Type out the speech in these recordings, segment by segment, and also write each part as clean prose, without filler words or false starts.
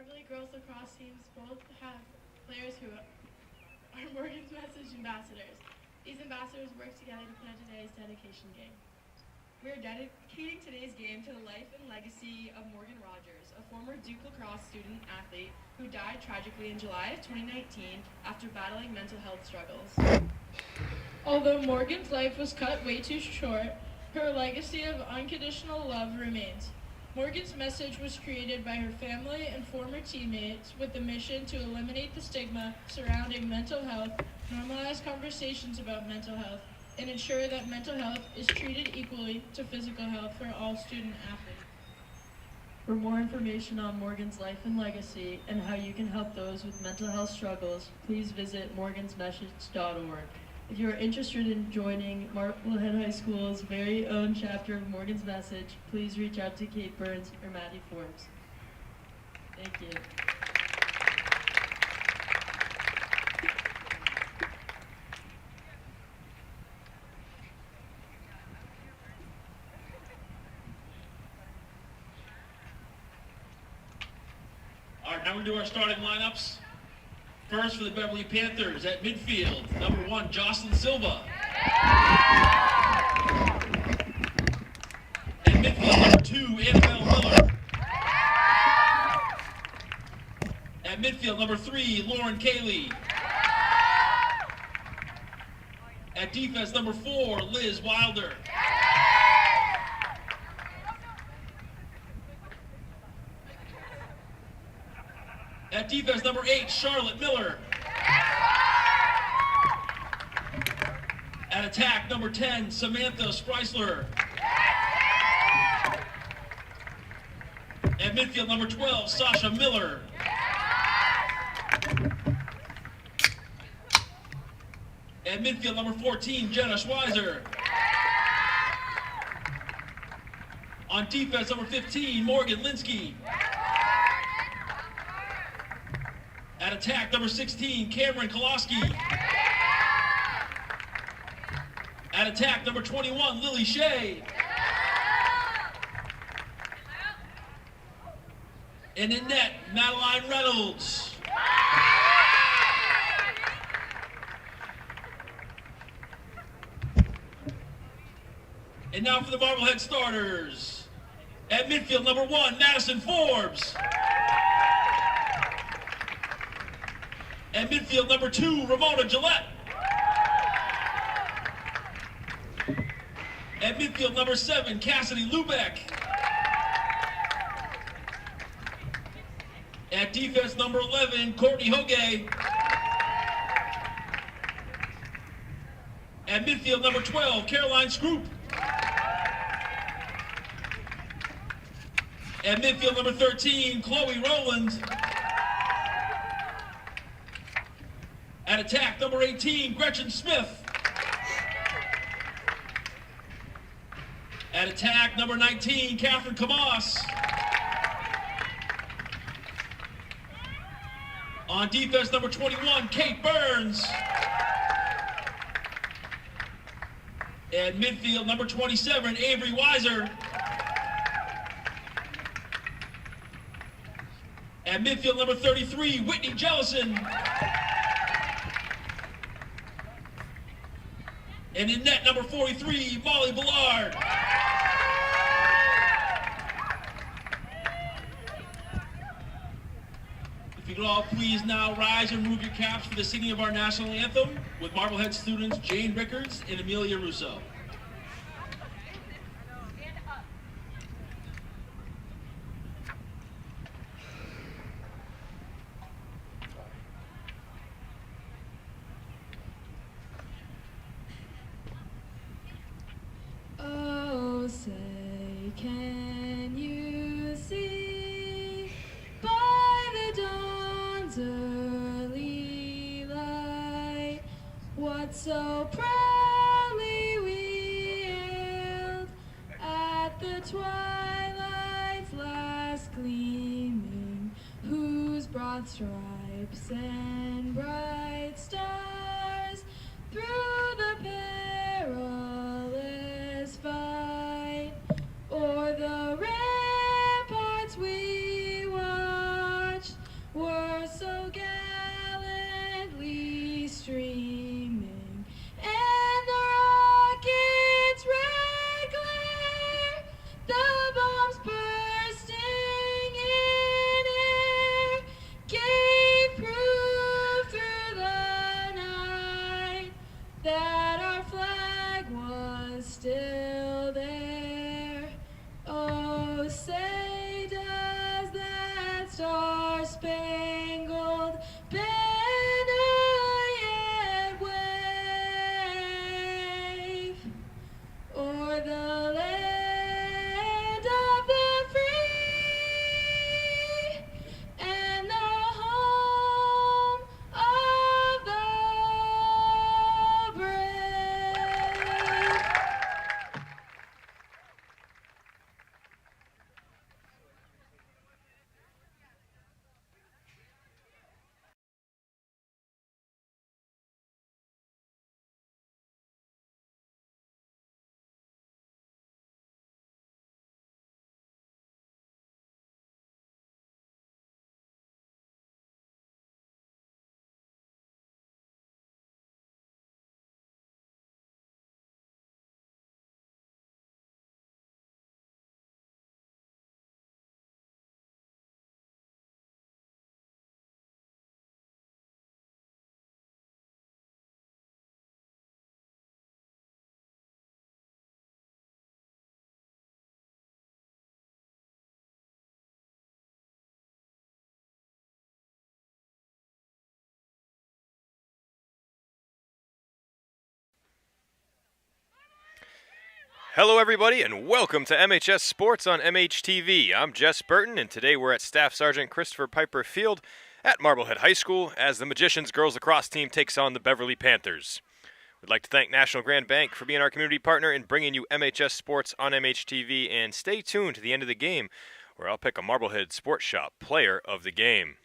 Beverly Girls Lacrosse teams both have players who are Morgan's Message ambassadors. These ambassadors work together to plan today's dedication game. We are dedicating today's game to the life and legacy of Morgan Rogers, a former Duke lacrosse student athlete who died tragically in July of 2019 after battling mental health struggles. Although Morgan's life was cut way too short, her legacy of unconditional love remains. Morgan's Message was created by her family and former teammates with the mission to eliminate the stigma surrounding mental health, normalize conversations about mental health, and ensure that mental health is treated equally to physical health for all student athletes. For more information on Morgan's life and legacy and how you can help those with mental health struggles, please visit morgansmessage.org. If you are interested in joining Marblehead High School's very own chapter of Morgan's Message, please reach out to Kate Burns or Maddie Forbes. Thank you. All right, now we're going to do our starting lineups. First for the Beverly Panthers at midfield, number 1, Jocelyn Silva. At midfield, number 2, Annabelle Miller. At midfield, number 3, Lauren Cayley. At defense, number 4, Liz Wilder. At defense, number 8, Charlotte Miller. At attack, number 10, Samantha Spreisler. At midfield, number 12, Sasha Miller. At midfield, number 14, Jenna Schweizer. On defense, number 15, Morgan Linsky. At attack, number 16, Cameron Koloski. At attack, number 21, Lily Shea. And in net, Madeline Reynolds. And now for the Marblehead starters. At midfield, number 1, Madison Forbes. At midfield, number 2, Ramona Gillette. At midfield, number 7, Cassidy Lubeck. At defense, number 11, Courtney Hoge. At midfield, number 12, Caroline Scroop. At midfield, number 13, Chloe Rowland. At attack, number 18, Gretchen Smith. At attack, number 19, Catherine Kamas. On defense, number 21, Kate Burns. At midfield, number 27, Avery Weiser. At midfield, number 33, Whitney Jellison. And in net, number 43, Molly Ballard. If you could all please now rise and remove your caps for the singing of our national anthem with Marblehead students Jane Rickards and Amelia Russo. Oh, say, can you see by the dawn's early light what so proudly we hailed at the twilight's last gleaming, whose broad stripes and bright stars through the perilous fight o'er the ramparts we watched Hello everybody and welcome to MHS Sports on MHTV. I'm Jess Burton and today we're at Staff Sergeant Christopher Piper Field at Marblehead High School as the Magicians Girls Lacrosse team takes on the Beverly Panthers. We'd like to thank National Grand Bank for being our community partner in bringing you MHS Sports on MHTV, and stay tuned to the end of the game where I'll pick a Marblehead Sports Shop player of the game.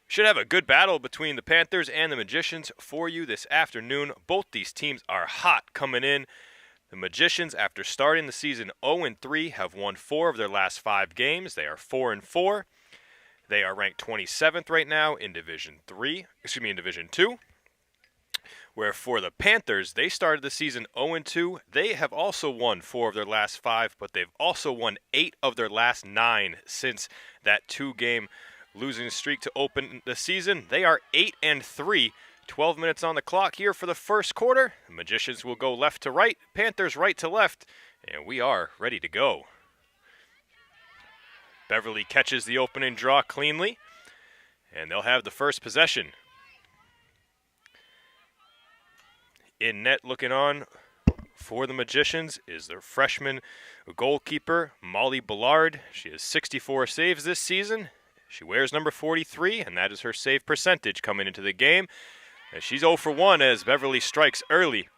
Should have a good battle between the Panthers and the Magicians for you this afternoon. Both these teams are hot coming in. The Magicians, after starting the season 0-3, have won 4 of their last 5 games. They are 4-4. They are ranked 27th right now in Division 2. Where for the Panthers, they started the season 0-2. They have also won 4 of their last 5, but they've also won 8 of their last 9 since that 2-game losing streak to open the season. They are 8-3. 12 minutes on the clock here for the first quarter. The Magicians will go left to right, Panthers right to left, and we are ready to go. Beverly catches the opening draw cleanly, and they'll have the first possession. In net looking on for the Magicians is their freshman goalkeeper, Molly Ballard. She has 64 saves this season. She wears number 43, and that is her save percentage coming into the game. And she's 0 for 1 as Beverly strikes early.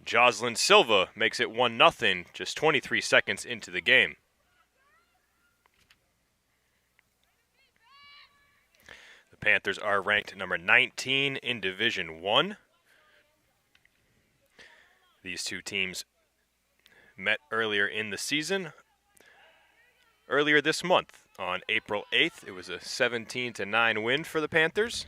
Jocelyn Silva makes it 1-0 just 23 seconds into the game. The Panthers are ranked number 19 in Division 1. These two teams met earlier in the season. Earlier this month, on April 8th, it was a 17-9 win for the Panthers.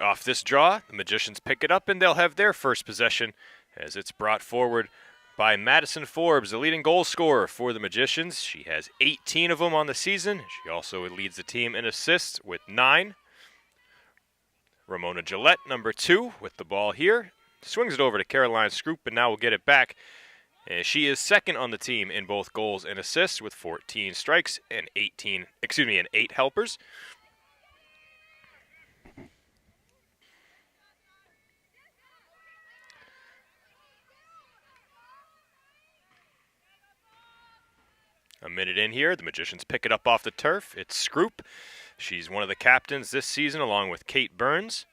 Off this draw, the Magicians pick it up and they'll have their first possession as it's brought forward by Madison Forbes, the leading goal scorer for the Magicians. She has 18 of them on the season. She also leads the team in assists with 9. Ramona Gillette, number 2, with the ball here. Swings it over to Caroline Scroop, and now will get it back. And she is second on the team in both goals and assists with 14 strikes and 8 helpers. A minute in here, the Magicians pick it up off the turf. It's Scroop. She's one of the captains this season along with Kate Burns.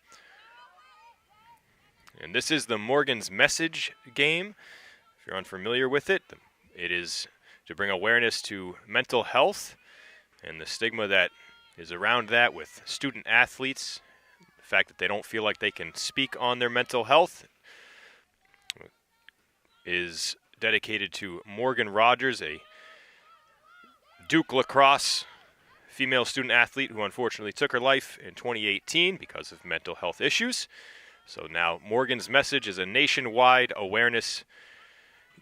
And this is the Morgan's Message game. If you're unfamiliar with it, it is to bring awareness to mental health and the stigma that is around that with student athletes. The fact that they don't feel like they can speak on their mental health is dedicated to Morgan Rogers, a Duke Lacrosse female student athlete who unfortunately took her life in 2018 because of mental health issues. So now Morgan's Message is a nationwide awareness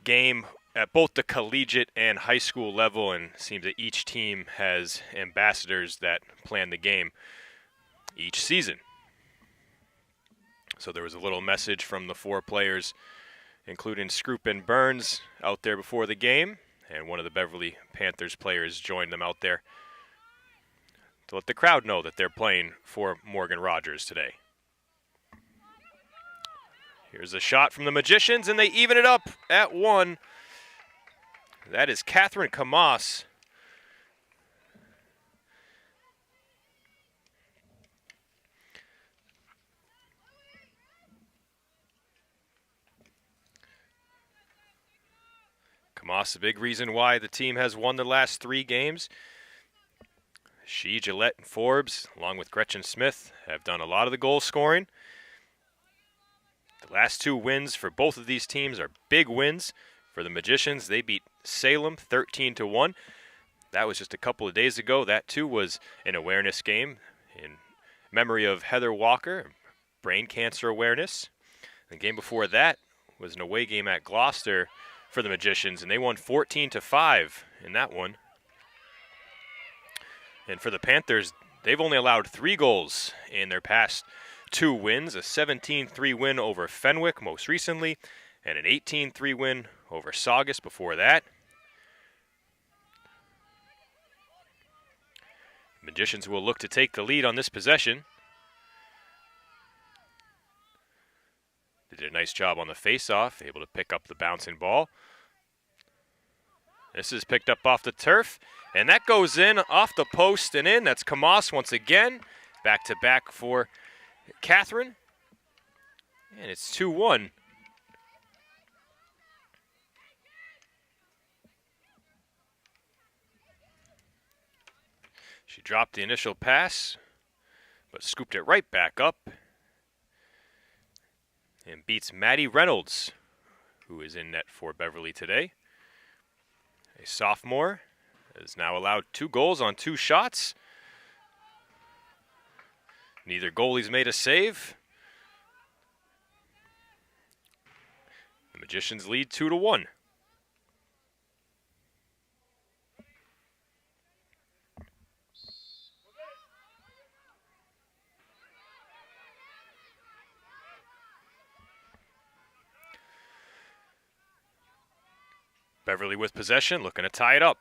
game at both the collegiate and high school level, and it seems that each team has ambassadors that plan the game each season. So there was a little message from the 4 players, including Scroop and Burns, out there before the game. And one of the Beverly Panthers players joined them out there to let the crowd know that they're playing for Morgan Rogers today. Here's a shot from the Magicians, and they even it up at 1. That is Catherine Camas. Camas, a big reason why the team has won the last 3 games. She, Gillette, and Forbes, along with Gretchen Smith, have done a lot of the goal scoring. The last 2 wins for both of these teams are big wins. For the Magicians, they beat Salem 13-1. That was just a couple of days ago. That, too, was an awareness game in memory of Heather Walker, brain cancer awareness. The game before that was an away game at Gloucester for the Magicians, and they won 14-5 in that one. And for the Panthers, they've only allowed 3 goals in their past 2 wins, a 17-3 win over Fenwick most recently, and an 18-3 win over Saugus before that. Magicians will look to take the lead on this possession. They did a nice job on the face-off, able to pick up the bouncing ball. This is picked up off the turf, and that goes in off the post and in. That's Kamas once again. Back-to-back for Catherine. And it's 2-1. She dropped the initial pass, but scooped it right back up and beats Maddie Reynolds, who is in net for Beverly today. A sophomore is now allowed 2 goals on 2 shots. Neither goalie's made a save. The Magicians lead 2-1. Beverly with possession, looking to tie it up.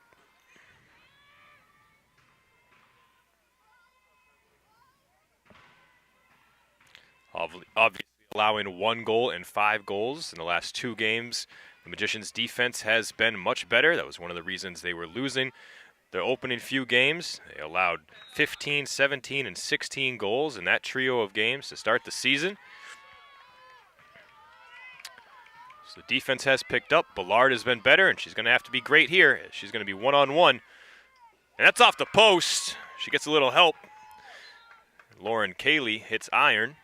Obviously allowing 1 goal and 5 goals in the last 2 games. The Magicians' defense has been much better. That was one of the reasons they were losing their opening few games. They allowed 15, 17, and 16 goals in that trio of games to start the season. So the defense has picked up. Ballard has been better, and she's going to have to be great here. She's going to be one-on-one. And that's off the post. She gets a little help. Lauren Cayley hits iron.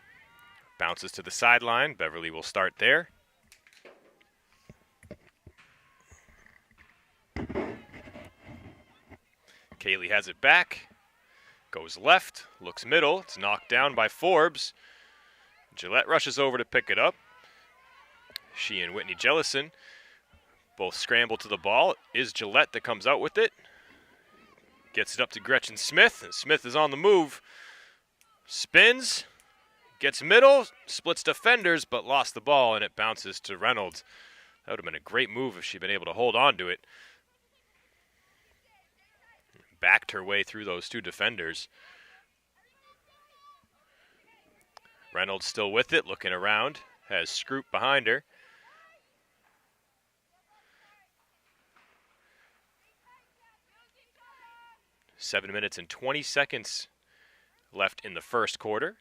Bounces to the sideline. Beverly will start there. Cayley has it back. Goes left. Looks middle. It's knocked down by Forbes. Gillette rushes over to pick it up. She and Whitney Jellison both scramble to the ball. It is Gillette that comes out with it. Gets it up to Gretchen Smith, and Smith is on the move. Spins, gets middle, splits defenders, but lost the ball, and it bounces to Reynolds. That would have been a great move if she'd been able to hold on to it. Backed her way through those 2 defenders. Reynolds still with it, looking around. Has Scroop behind her. Seven minutes and 20 seconds left in the first quarter.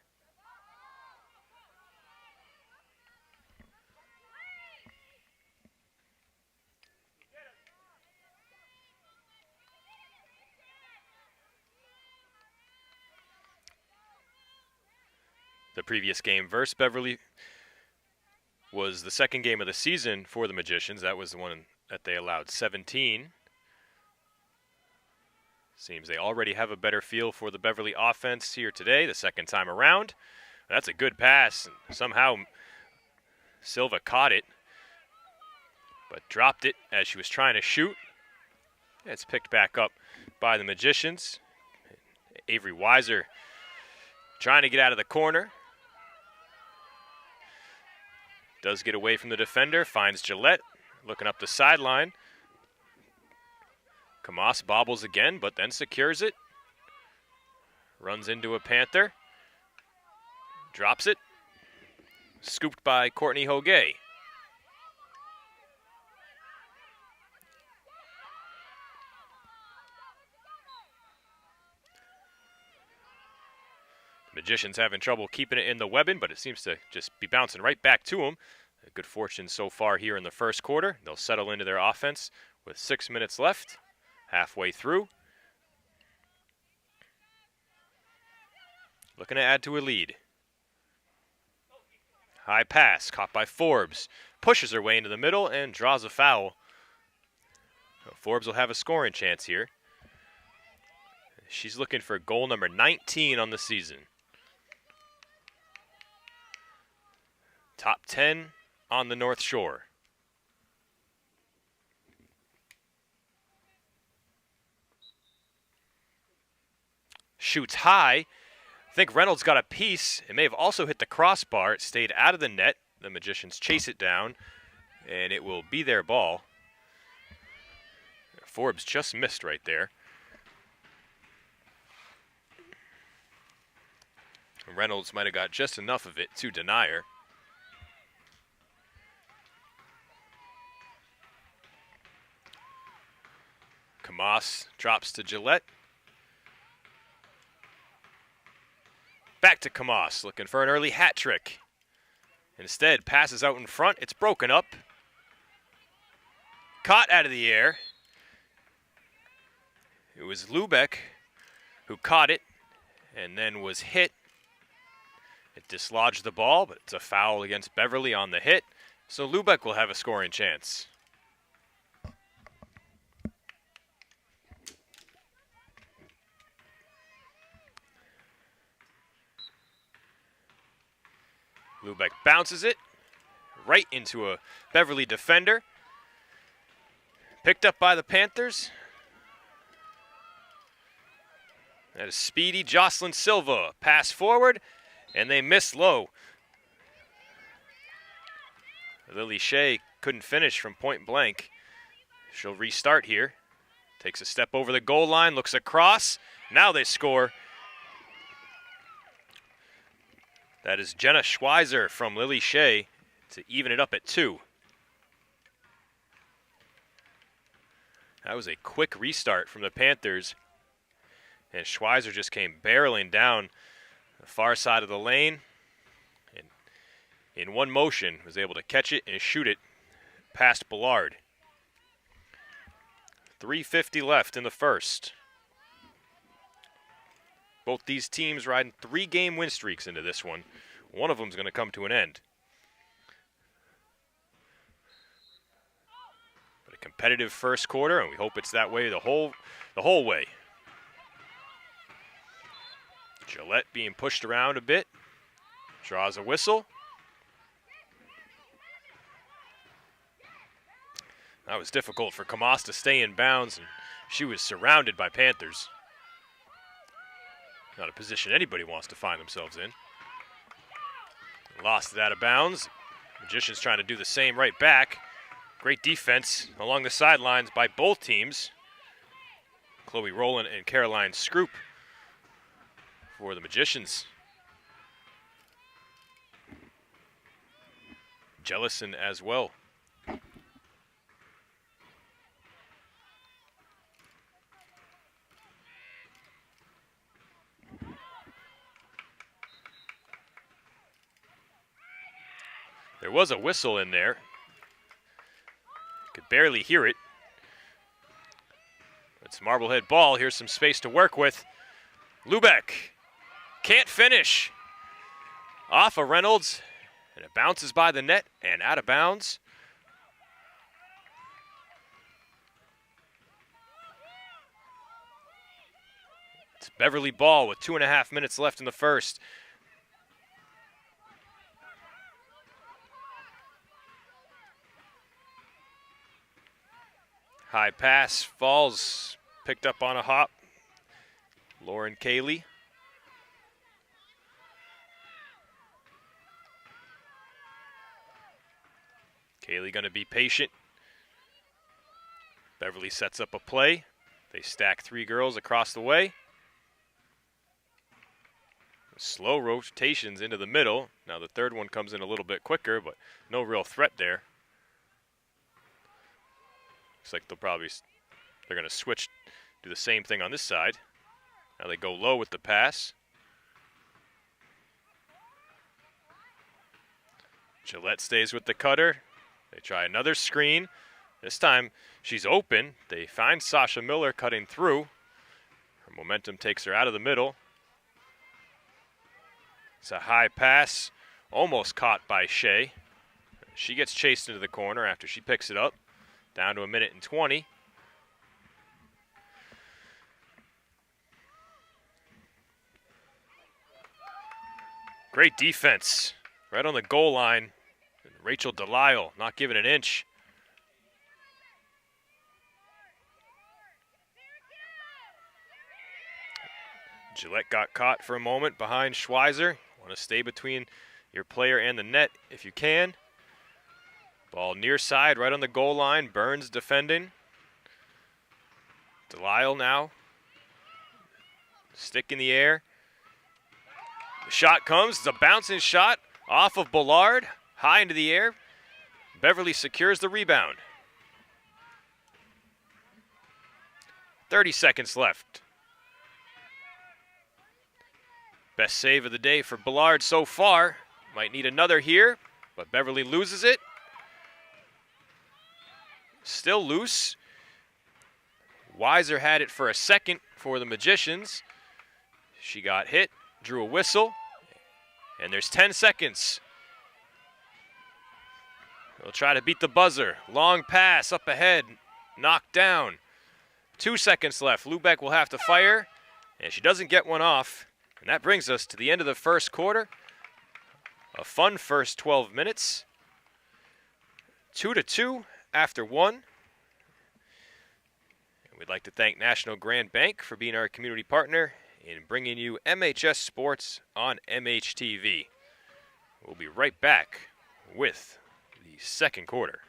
The previous game versus Beverly was the second game of the season for the Magicians. That was the one that they allowed 17. Seems they already have a better feel for the Beverly offense here today, the second time around. That's a good pass. Somehow Silva caught it, but dropped it as she was trying to shoot. It's picked back up by the Magicians. Avery Weiser trying to get out of the corner. Does get away from the defender, finds Gillette, looking up the sideline. Kamas bobbles again, but then secures it. Runs into a Panther. Drops it. Scooped by Courtney Hogue. Magicians having trouble keeping it in the webbing, but it seems to just be bouncing right back to them. Good fortune so far here in the first quarter. They'll settle into their offense with 6 minutes left. Halfway through. Looking to add to a lead. High pass, caught by Forbes. Pushes her way into the middle and draws a foul. Forbes will have a scoring chance here. She's looking for goal number 19 on the season. Top 10 on the North Shore. Shoots high. I think Reynolds got a piece. It may have also hit the crossbar. It stayed out of the net. The Magicians chase it down, and it will be their ball. Forbes just missed right there. Reynolds might have got just enough of it to deny her. Kamas drops to Gillette. Back to Kamas, looking for an early hat trick. Instead, passes out in front. It's broken up. Caught out of the air. It was Lubeck who caught it and then was hit. It dislodged the ball, but it's a foul against Beverly on the hit. So Lubeck will have a scoring chance. Lubeck bounces it right into a Beverly defender. Picked up by the Panthers. That is speedy Jocelyn Silva. Pass forward, and they miss low. Lily Shea couldn't finish from point blank. She'll restart here. Takes a step over the goal line, looks across. Now they score. That is Jenna Schweizer from Lily Shea to even it up at 2. That was a quick restart from the Panthers. And Schweizer just came barreling down the far side of the lane. And in one motion was able to catch it and shoot it past Ballard. 3:50 left in the first. Both these teams riding 3-game win streaks into this one. One of them is going to come to an end. But a competitive first quarter, and we hope it's that way the whole way. Gillette being pushed around a bit. Draws a whistle. That was difficult for Kamas to stay in bounds, and she was surrounded by Panthers. Not a position anybody wants to find themselves in. Lost it out of bounds. Magicians trying to do the same right back. Great defense along the sidelines by both teams. Chloe Rowland and Caroline Scroop for the Magicians. Jellison as well. There was a whistle in there. Could barely hear it. It's Marblehead ball. Here's some space to work with. Lubeck can't finish. Off of Reynolds, and it bounces by the net and out of bounds. It's Beverly ball with 2.5 minutes left in the first. High pass, falls, picked up on a hop. Lauren Cayley. Cayley going to be patient. Beverly sets up a play. They stack 3 girls across the way. Slow rotations into the middle. Now the third one comes in a little bit quicker, but no real threat there. Looks like they're going to switch, do the same thing on this side. Now they go low with the pass. Gillette stays with the cutter. They try another screen. This time she's open. They find Sasha Miller cutting through. Her momentum takes her out of the middle. It's a high pass, almost caught by Shea. She gets chased into the corner after she picks it up. Down to 1:20. Great defense right on the goal line. Rachel Delisle not giving an inch. Gillette got caught for a moment behind Schweizer. Want to stay between your player and the net if you can. Ball near side, right on the goal line. Burns defending. Delisle now. Stick in the air. The shot comes. It's a bouncing shot off of Ballard, high into the air. Beverly secures the rebound. 30 seconds left. Best save of the day for Ballard so far. Might need another here, but Beverly loses it. Still loose. Weiser had it for a second for the Magicians. She got hit, drew a whistle, and there's 10 seconds. They'll try to beat the buzzer. Long pass up ahead, knocked down. 2 seconds left. Lubeck will have to fire, and she doesn't get one off. And that brings us to the end of the first quarter. A fun first 12 minutes. 2-2 after one. And we'd like to thank National Grand Bank for being our community partner in bringing you MHS Sports on MHTV. We'll be right back with the second quarter.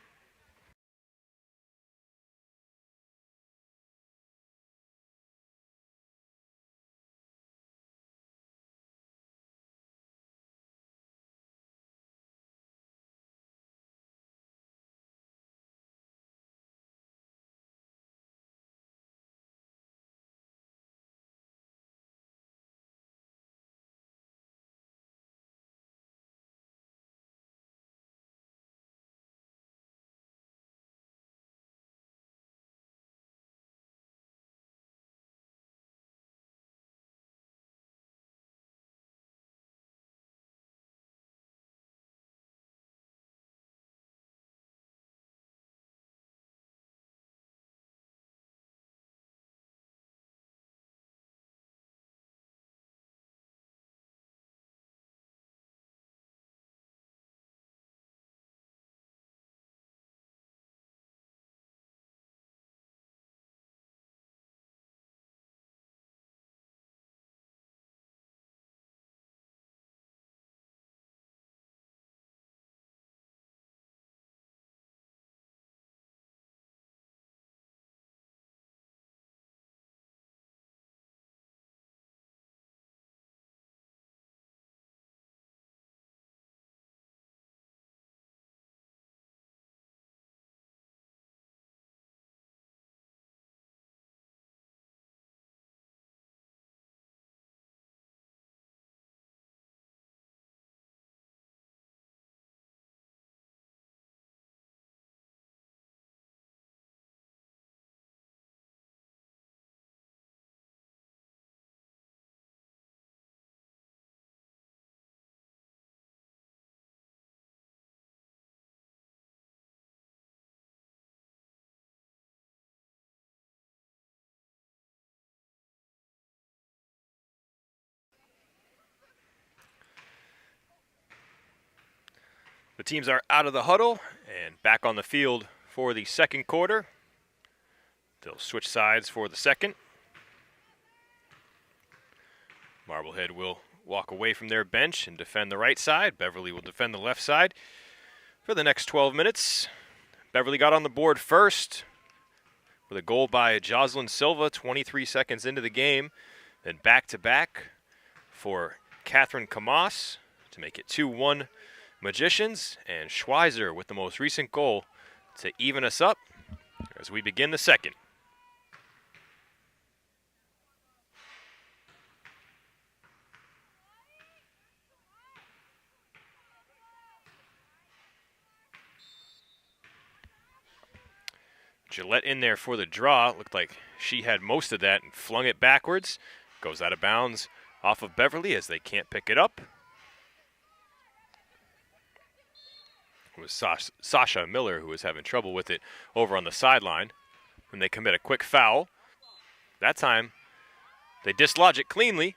The teams are out of the huddle and back on the field for the second quarter. They'll switch sides for the second. Marblehead will walk away from their bench and defend the right side. Beverly will defend the left side for the next 12 minutes. Beverly got on the board first with a goal by Jocelyn Silva 23 seconds into the game. Then back-to-back for Catherine Camas to make it 2-1 Magicians, and Schweizer with the most recent goal to even us up as we begin the second. Gillette in there for the draw. Looked like she had most of that and flung it backwards. Goes out of bounds off of Beverly as they can't pick it up. It was Sasha Miller who was having trouble with it over on the sideline when they commit a quick foul. That time, they dislodge it cleanly.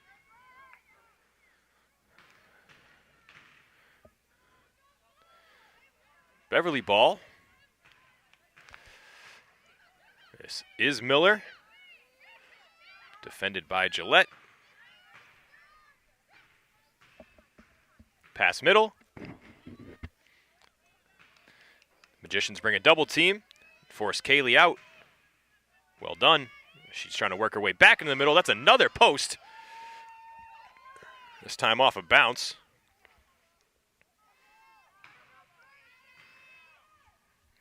Beverly ball. This is Miller. Defended by Gillette. Pass middle. Magicians bring a double team. Force Kaylee out. Well done. She's trying to work her way back into the middle. That's another post. This time off a bounce.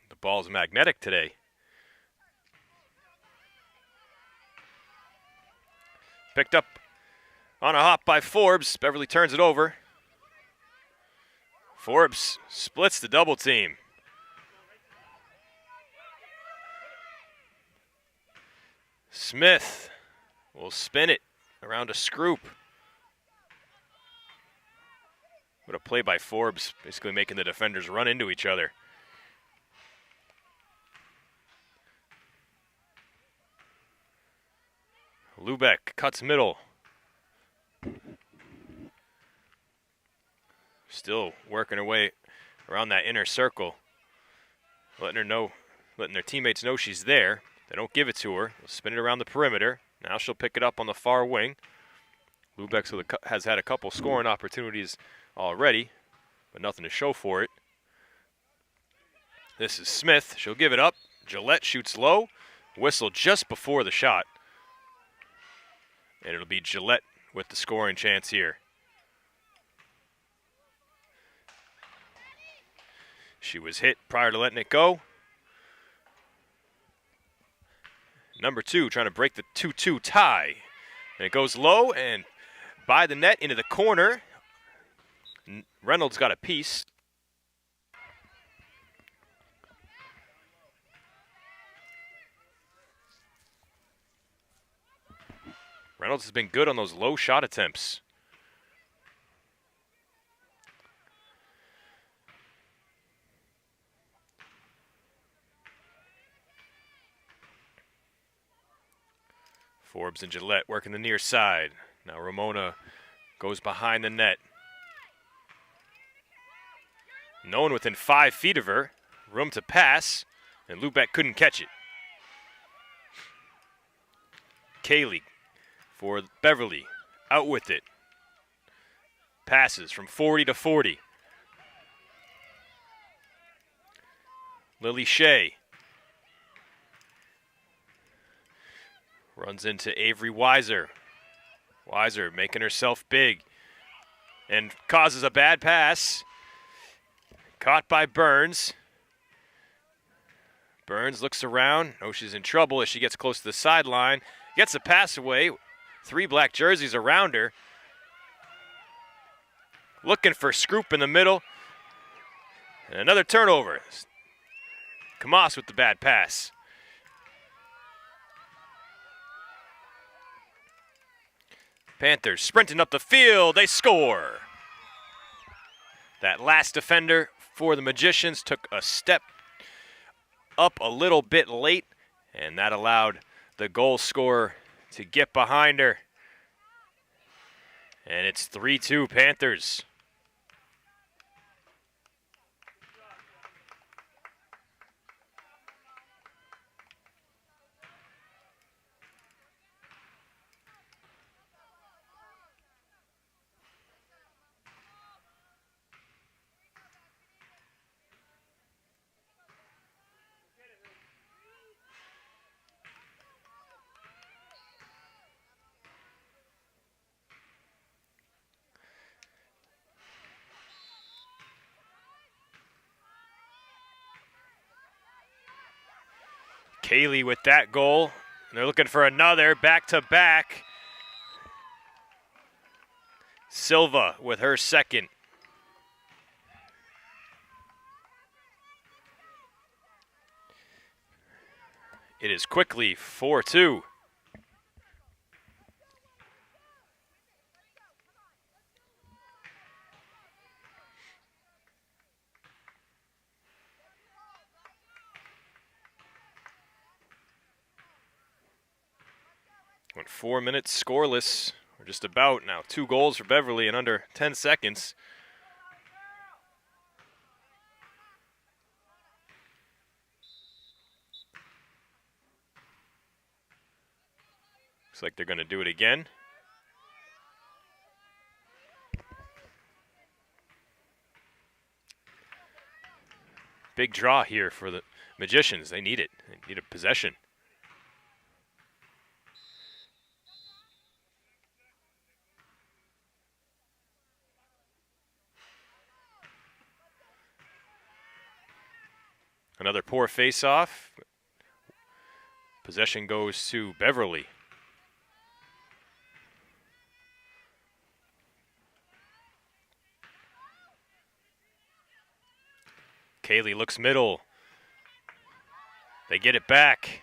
The ball's magnetic today. Picked up on a hop by Forbes. Beverly turns it over. Forbes splits the double team. Smith will spin it around a scroop. What a play by Forbes, basically making the defenders run into each other. Lubeck cuts middle. Still working her way around that inner circle. Letting their teammates know she's there. They don't give it to her. They'll spin it around the perimeter. Now she'll pick it up on the far wing. Lubeck has had a couple scoring opportunities already, but nothing to show for it. This is Smith. She'll give it up. Gillette shoots low. Whistle just before the shot. And it'll be Gillette with the scoring chance here. She was hit prior to letting it go. Number 2 trying to break the 2-2 tie. And it goes low and by the net into the corner. Reynolds got a piece. Reynolds has been good on those low shot attempts. Forbes and Gillette working the near side. Now Ramona goes behind the net. No one within 5 feet of her. Room to pass, and Lubeck couldn't catch it. Kaylee for Beverly, out with it. Passes from 40 to 40. Lily Shea runs into Avery Weiser. Weiser making herself big and causes a bad pass. Caught by Burns. Burns looks around, knows she's in trouble as she gets close to the sideline. Gets a pass away. 3 black jerseys around her. Looking for Scroop in the middle. And another turnover. Kamas with the bad pass. Panthers sprinting up the field. They score. That last defender for the Magicians took a step up a little bit late, and that allowed the goal scorer to get behind her. And it's 3-2 Panthers. Kaylee with that goal. They're looking for another back-to-back. Silva with her second. It is quickly 4-2. Went 4 minutes scoreless, or just about now. 2 goals for Beverly in under 10 seconds. Looks like they're going to do it again. Big draw here for the Magicians. They need it. They need a possession. Another poor face-off. Possession goes to Beverly. Kaylee looks middle. They get it back.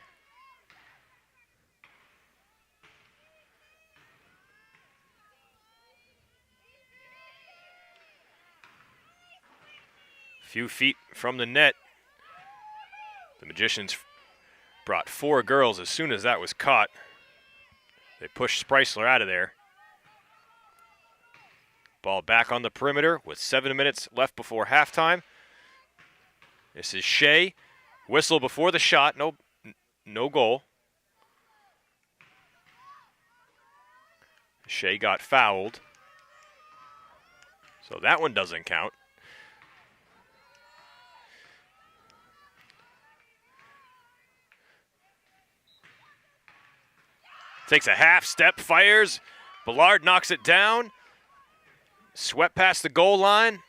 Few feet from the net. The Magicians brought 4 girls as soon as that was caught. They pushed Spreisler out of there. Ball back on the perimeter with 7 minutes left before halftime. This is Shea. Whistle before the shot. No goal. Shea got fouled. So that one doesn't count. Takes a half step, fires. Ballard knocks it down. Swept past the goal line.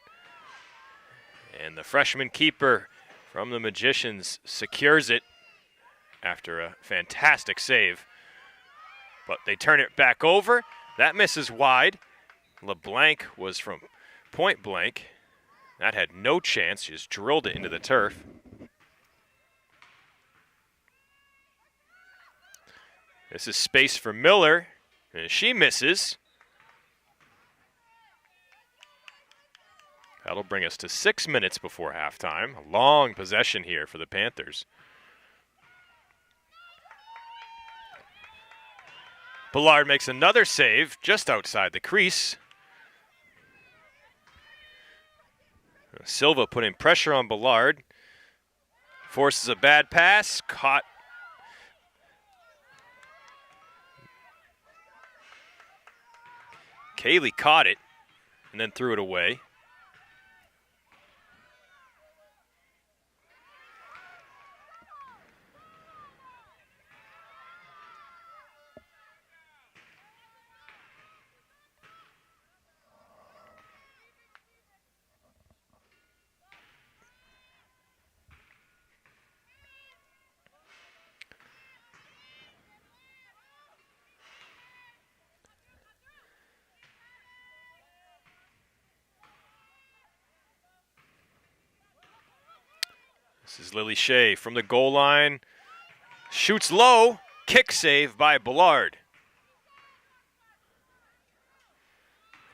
And the freshman keeper from the Magicians secures it after a fantastic save. But they turn it back over. That misses wide. LeBlanc was from point blank. That had no chance. Just drilled it into the turf. This is space for Miller, and she misses. That'll bring us to 6 minutes before halftime. A long possession here for the Panthers. Ballard makes another save just outside the crease. Silva putting pressure on Ballard. Forces a bad pass, caught. Kaylee caught it and then threw it away. This is Lily Shea from the goal line. Shoots low. Kick save by Ballard.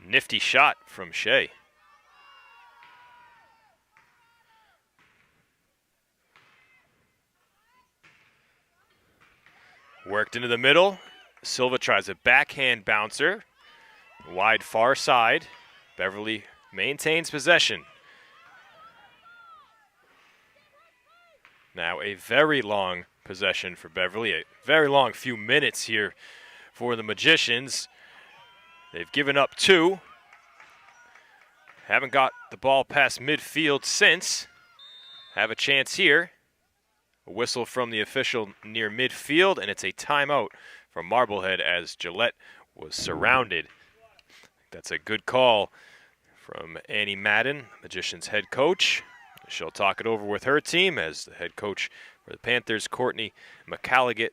Nifty shot from Shea. Worked into the middle. Silva tries a backhand bouncer. Wide far side. Beverly maintains possession. Now a very long possession for Beverly. A very long few minutes here for the Magicians. They've given up 2. Haven't got the ball past midfield since. Have a chance here. A whistle from the official near midfield, and it's a timeout from Marblehead as Gillette was surrounded. That's a good call from Annie Madden, Magicians head coach. She'll talk it over with her team as the head coach for the Panthers, Courtney McCalligot,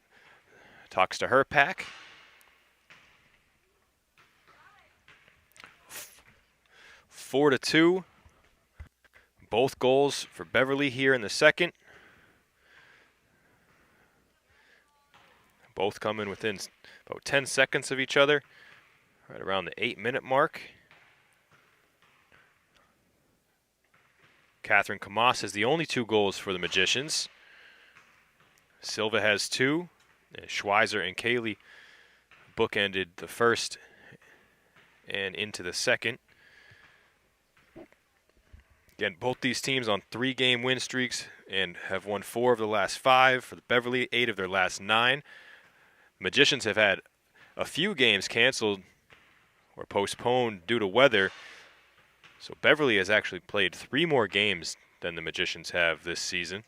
talks to her pack. Four to 2. Both goals for Beverly here in the second. Both coming within about 10 seconds of each other, right around the 8-minute mark. Catherine Camas has the only 2 goals for the Magicians. Silva has 2. And Schweizer and Kaylee bookended the first and into the second. Again, both these teams on 3-game win streaks and have won 4 of the last 5. For the Beverly, 8 of their last 9. Magicians have had a few games canceled or postponed due to weather. So Beverly has actually played 3 more games than the Magicians have this season.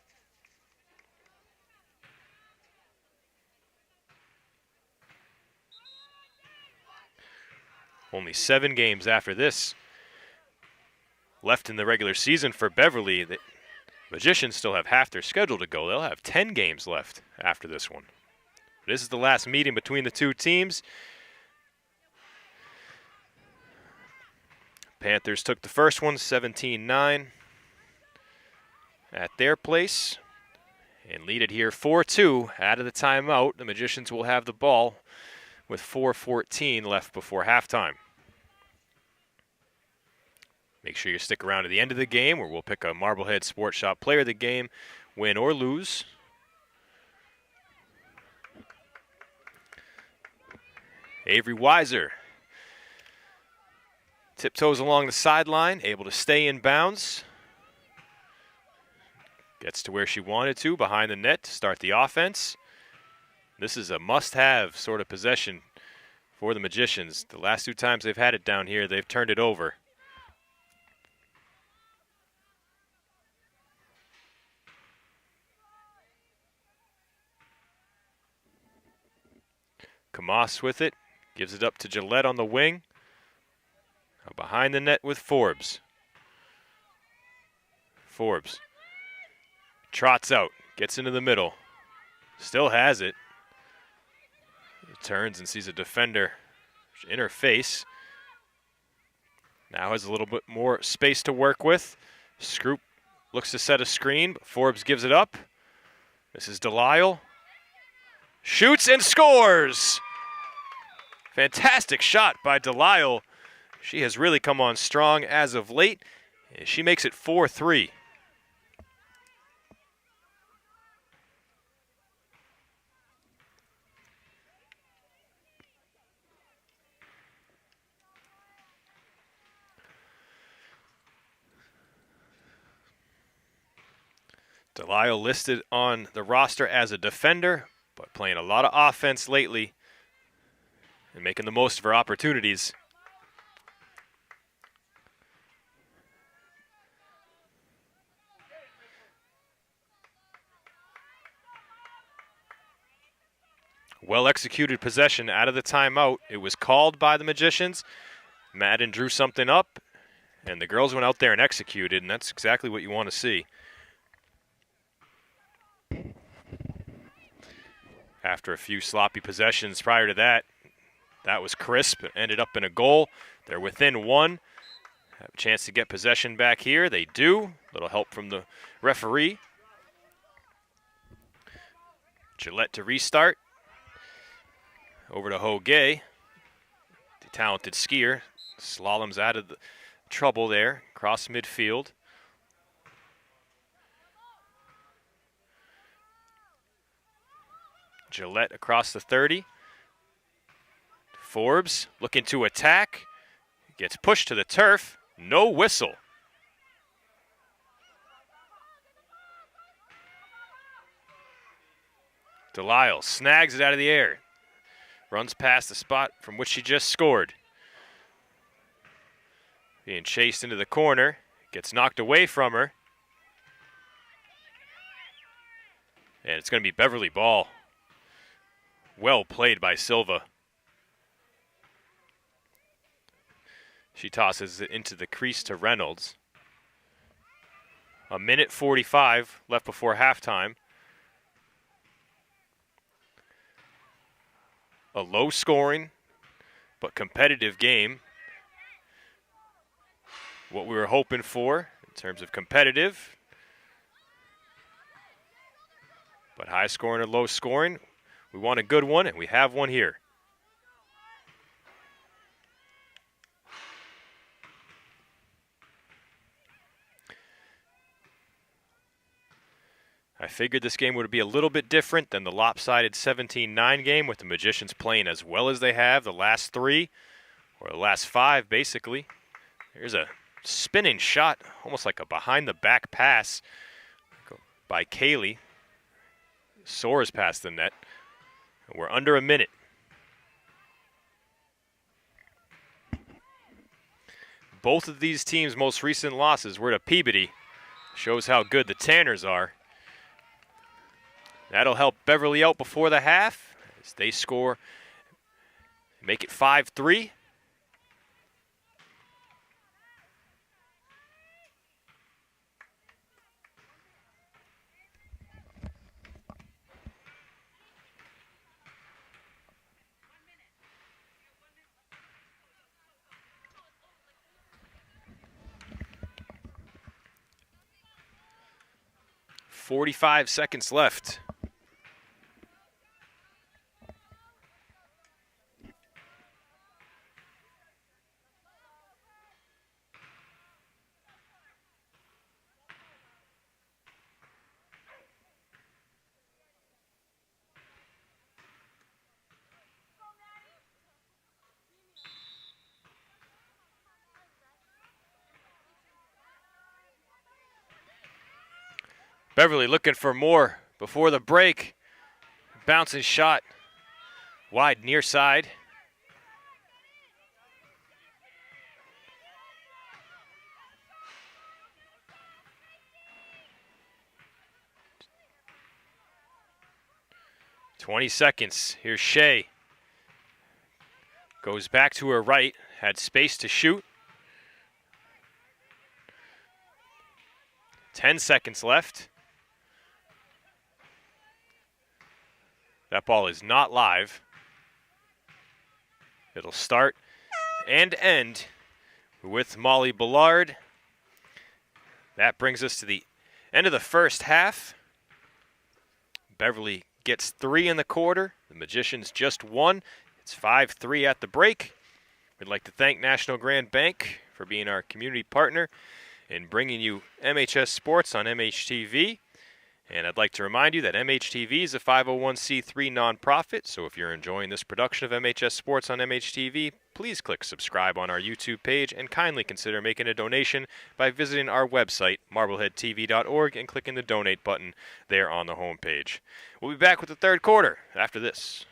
Only 7 games after this left in the regular season for Beverly. Magicians still have half their schedule to go. They'll have 10 games left after this one. This is the last meeting between the two teams. Panthers took the first one, 17-9 at their place, and lead it here 4-2 out of the timeout. The Magicians will have the ball with 4:14 left before halftime. Make sure you stick around to the end of the game where we'll pick a Marblehead Sports Shop player of the game, win or lose. Avery Weiser tiptoes along the sideline, able to stay in bounds. Gets to where she wanted to, behind the net to start the offense. This is a must-have sort of possession for the Magicians. The last two times they've had it down here, they've turned it over. Kamas with it, gives it up to Gillette on the wing. Now behind the net with Forbes. Forbes trots out, gets into the middle, still has it. Turns and sees a defender in her face. Now has a little bit more space to work with. Scroop looks to set a screen, but Forbes gives it up. This is Delisle. Shoots and scores! Fantastic shot by Delisle. She has really come on strong as of late. And she makes it 4-3. Delisle listed on the roster as a defender, but playing a lot of offense lately and making the most of her opportunities. Well-executed possession out of the timeout. It was called by the Magicians. Madden drew something up, and the girls went out there and executed, and that's exactly what you want to see. After a few sloppy possessions prior to that, that was crisp. It ended up in a goal. They're within one. Have a chance to get possession back here. They do. Little help from the referee. Gillette to restart. Over to Hogue. The talented skier. Slaloms out of the trouble there. Cross midfield. Gillette across the 30. Forbes looking to attack. Gets pushed to the turf. No whistle. Delisle snags it out of the air. Runs past the spot from which she just scored. Being chased into the corner. Gets knocked away from her. And it's going to be Beverly ball. Well played by Silva. She tosses it into the crease to Reynolds. 1:45 left before halftime. A low scoring but competitive game. What we were hoping for in terms of competitive. But high scoring or low scoring. We want a good one, and we have one here. I figured this game would be a little bit different than the lopsided 17-9 game with the Magicians playing as well as they have the last three, or the last five, basically. There's a spinning shot, almost like a behind-the-back pass by Kaylee. Soars past the net. We're under a minute. Both of these teams' most recent losses were to Peabody. Shows how good the Tanners are. That'll help Beverly out before the half as they score, make it 5-3. 45 seconds left. Beverly looking for more before the break. Bouncing shot. Wide near side. "20 seconds. Here's Shea. Goes back to her right. Had space to shoot. 10 seconds left. That ball is not live. It'll start and end with Molly Ballard. That brings us to the end of the first half. Beverly gets 3 in the quarter. The Magicians just 1. It's 5-3 at the break. We'd like to thank National Grand Bank for being our community partner in bringing you MHS Sports on MHTV. And I'd like to remind you that MHTV is a 501c3 nonprofit, so if you're enjoying this production of MHS Sports on MHTV, please click subscribe on our YouTube page and kindly consider making a donation by visiting our website, marbleheadtv.org, and clicking the donate button there on the homepage. We'll be back with the third quarter after this.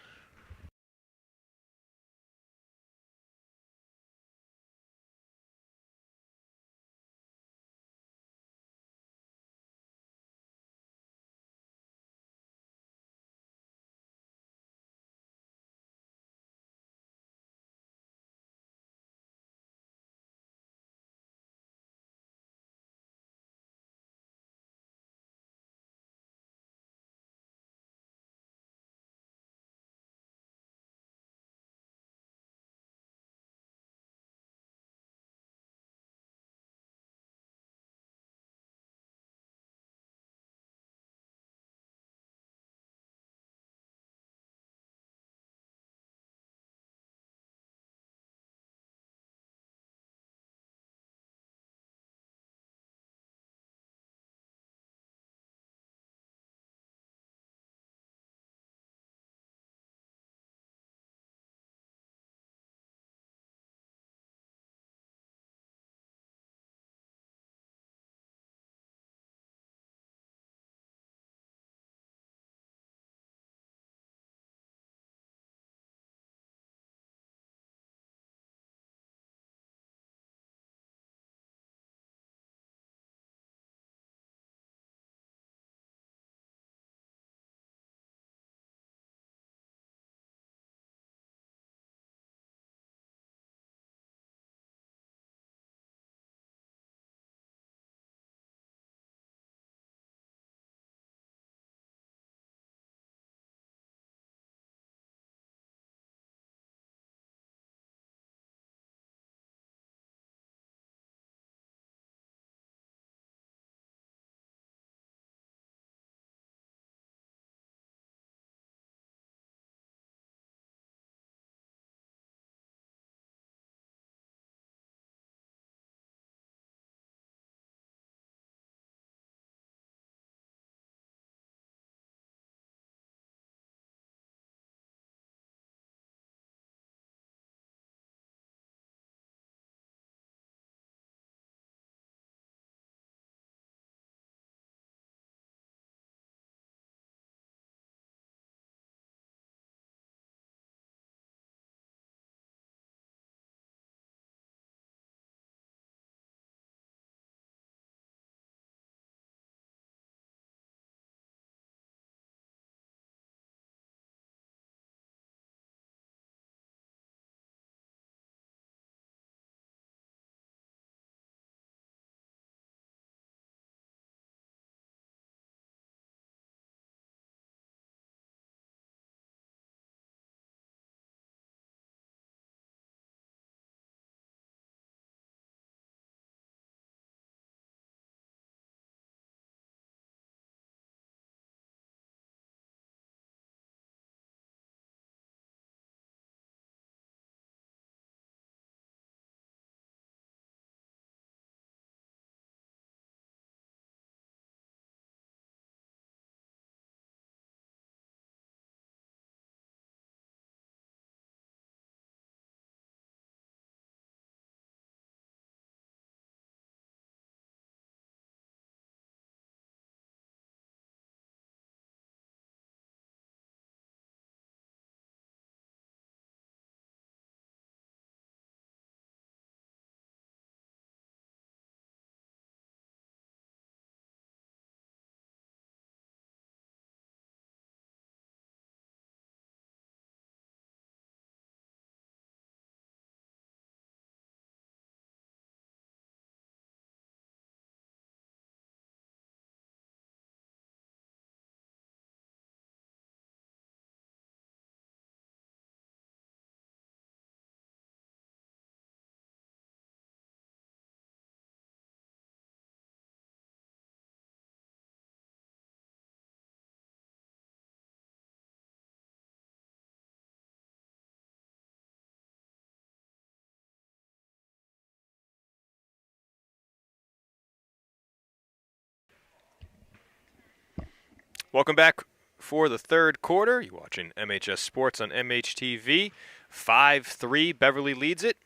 Welcome back for the third quarter. You're watching MHS Sports on MHTV. 5-3, Beverly leads it.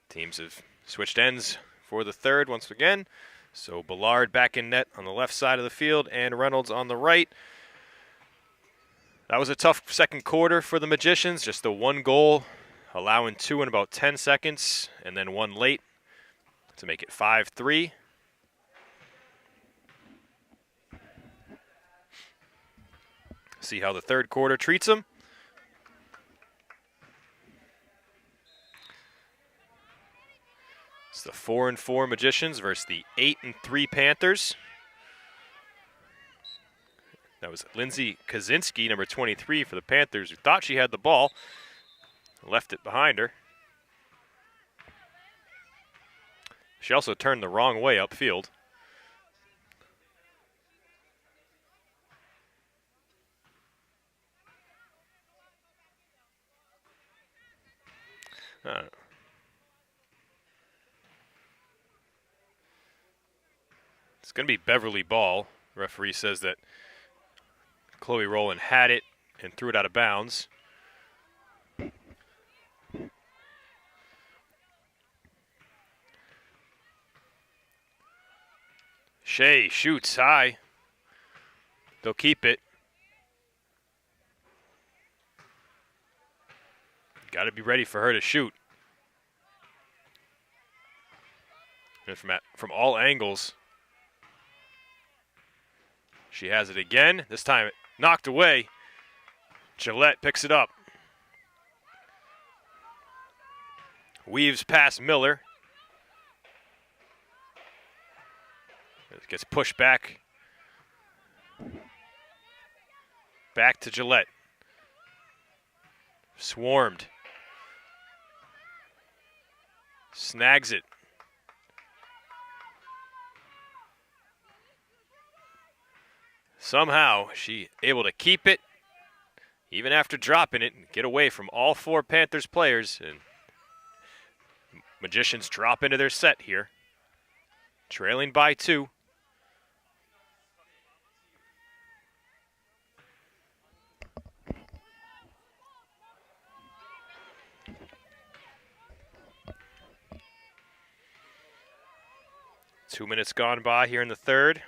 Teams have switched ends for the third once again. So Ballard back in net on the left side of the field and Reynolds on the right. That was a tough second quarter for the Magicians. Just the one goal, allowing 2 in about 10 seconds, and then 1 late to make it 5-3. See how the third quarter treats them. It's the 4-4 Magicians versus the 8-3 Panthers. That was Lindsay Kaczynski, number 23 for the Panthers, who thought she had the ball, left it behind her. She also turned the wrong way upfield. It's going to be Beverly ball. The referee says that Chloe Rowland had it and threw it out of bounds. Shea shoots high. They'll keep it. Got to be ready for her to shoot. And from all angles, she has it again. This time it knocked away. Gillette picks it up. Weaves past Miller. It gets pushed back. Back to Gillette. Swarmed. Snags it. Somehow she able to keep it even after dropping it and get away from all 4 Panthers players. And Magicians drop into their set here, trailing by 2. Two minutes gone by here in the third.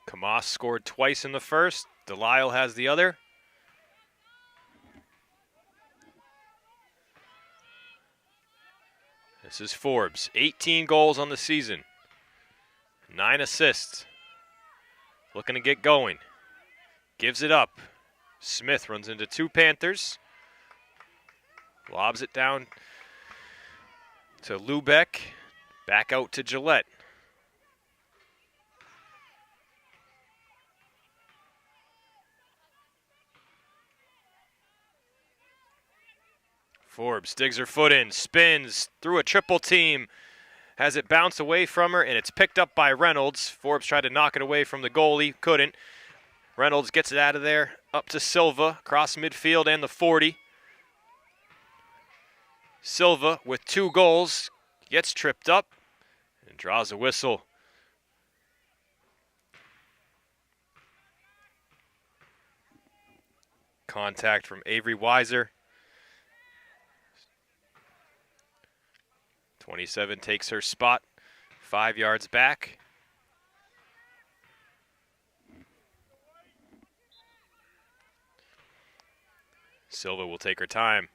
Kamas scored twice in the first. Delisle has the other. This is Forbes. 18 goals on the season. 9 assists. Looking to get going. Gives it up. Smith runs into 2 Panthers. Lobs it down to Lubeck. Back out to Gillette. Forbes digs her foot in, spins through a triple team, has it bounce away from her, and it's picked up by Reynolds. Forbes tried to knock it away from the goalie, couldn't. Reynolds gets it out of there, up to Silva, across midfield and the 40. Silva with 2 goals, gets tripped up and draws a whistle. Contact from Avery Weiser. 27 takes her spot, 5 yards back. Silva will take her time.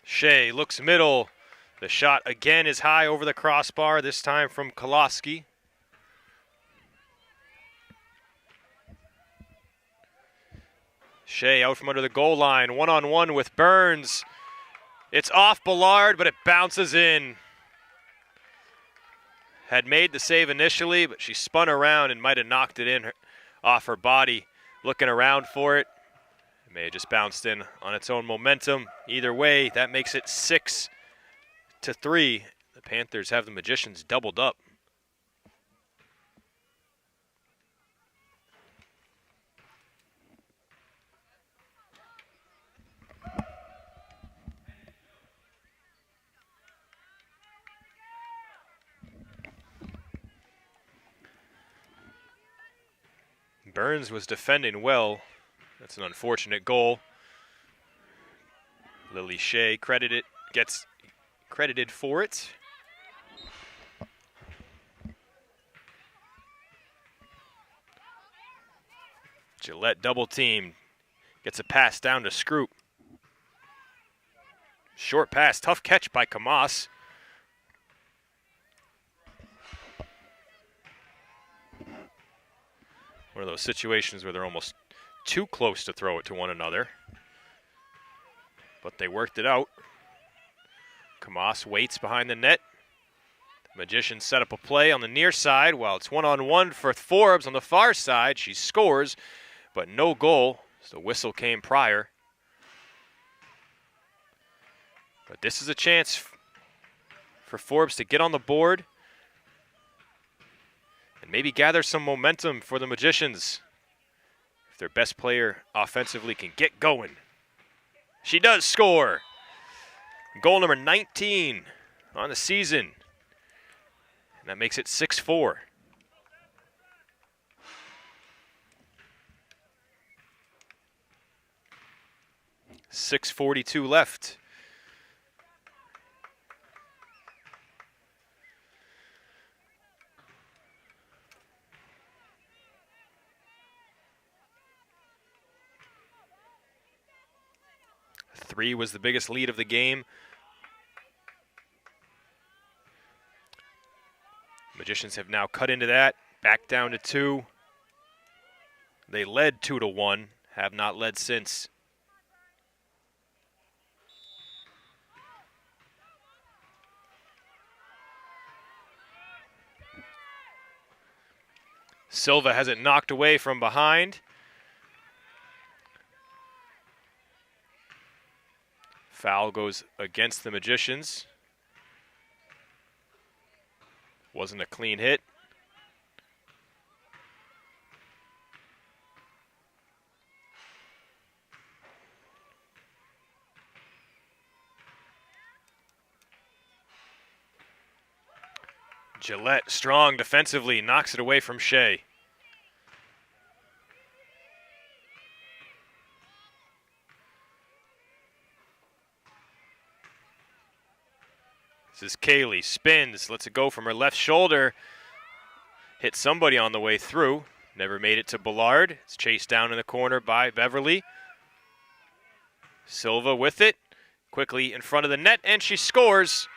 Shea looks middle. The shot again is high over the crossbar, this time from Koloski. Shea out from under the goal line, one-on-one with Burns. It's off Ballard, but it bounces in. Had made the save initially, but she spun around and might have knocked it in off her body, looking around for it. It may have just bounced in on its own momentum. Either way, that makes it 6-3. The Panthers have the Magicians doubled up. Burns was defending well. That's an unfortunate goal. Lily Shea gets credited for it. Gillette double team. Gets a pass down to Scroop. Short pass, tough catch by Kamas. One of those situations where they're almost too close to throw it to one another. But they worked it out. Kamas waits behind the net. The Magicians set up a play on the near side while it's one-on-one for Forbes on the far side. She scores, but no goal. So the whistle came prior. But this is a chance for Forbes to get on the board and maybe gather some momentum for the Magicians. If their best player offensively can get going. She does score. Goal number 19 on the season. And that makes it 6-4. .6:42 left. Three was the biggest lead of the game. Magicians have now cut into that, back down to 2. They led 2-1, have not led since. Silva has it knocked away from behind. Foul goes against the Magicians. Wasn't a clean hit. Gillette, strong defensively, knocks it away from Shea. This is Kaylee, spins, lets it go from her left shoulder. Hit somebody on the way through. Never made it to Ballard. It's chased down in the corner by Beverly. Silva with it, quickly in front of the net, and she scores.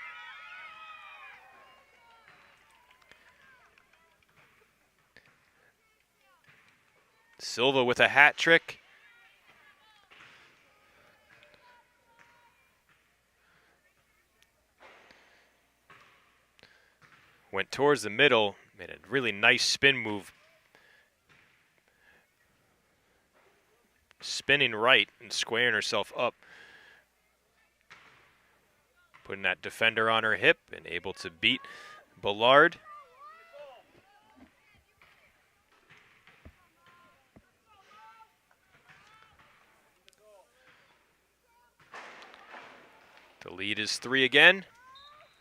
Silva with a hat trick. Went towards the middle, made a really nice spin move. Spinning right and squaring herself up. Putting that defender on her hip and able to beat Ballard. The lead is 3 again,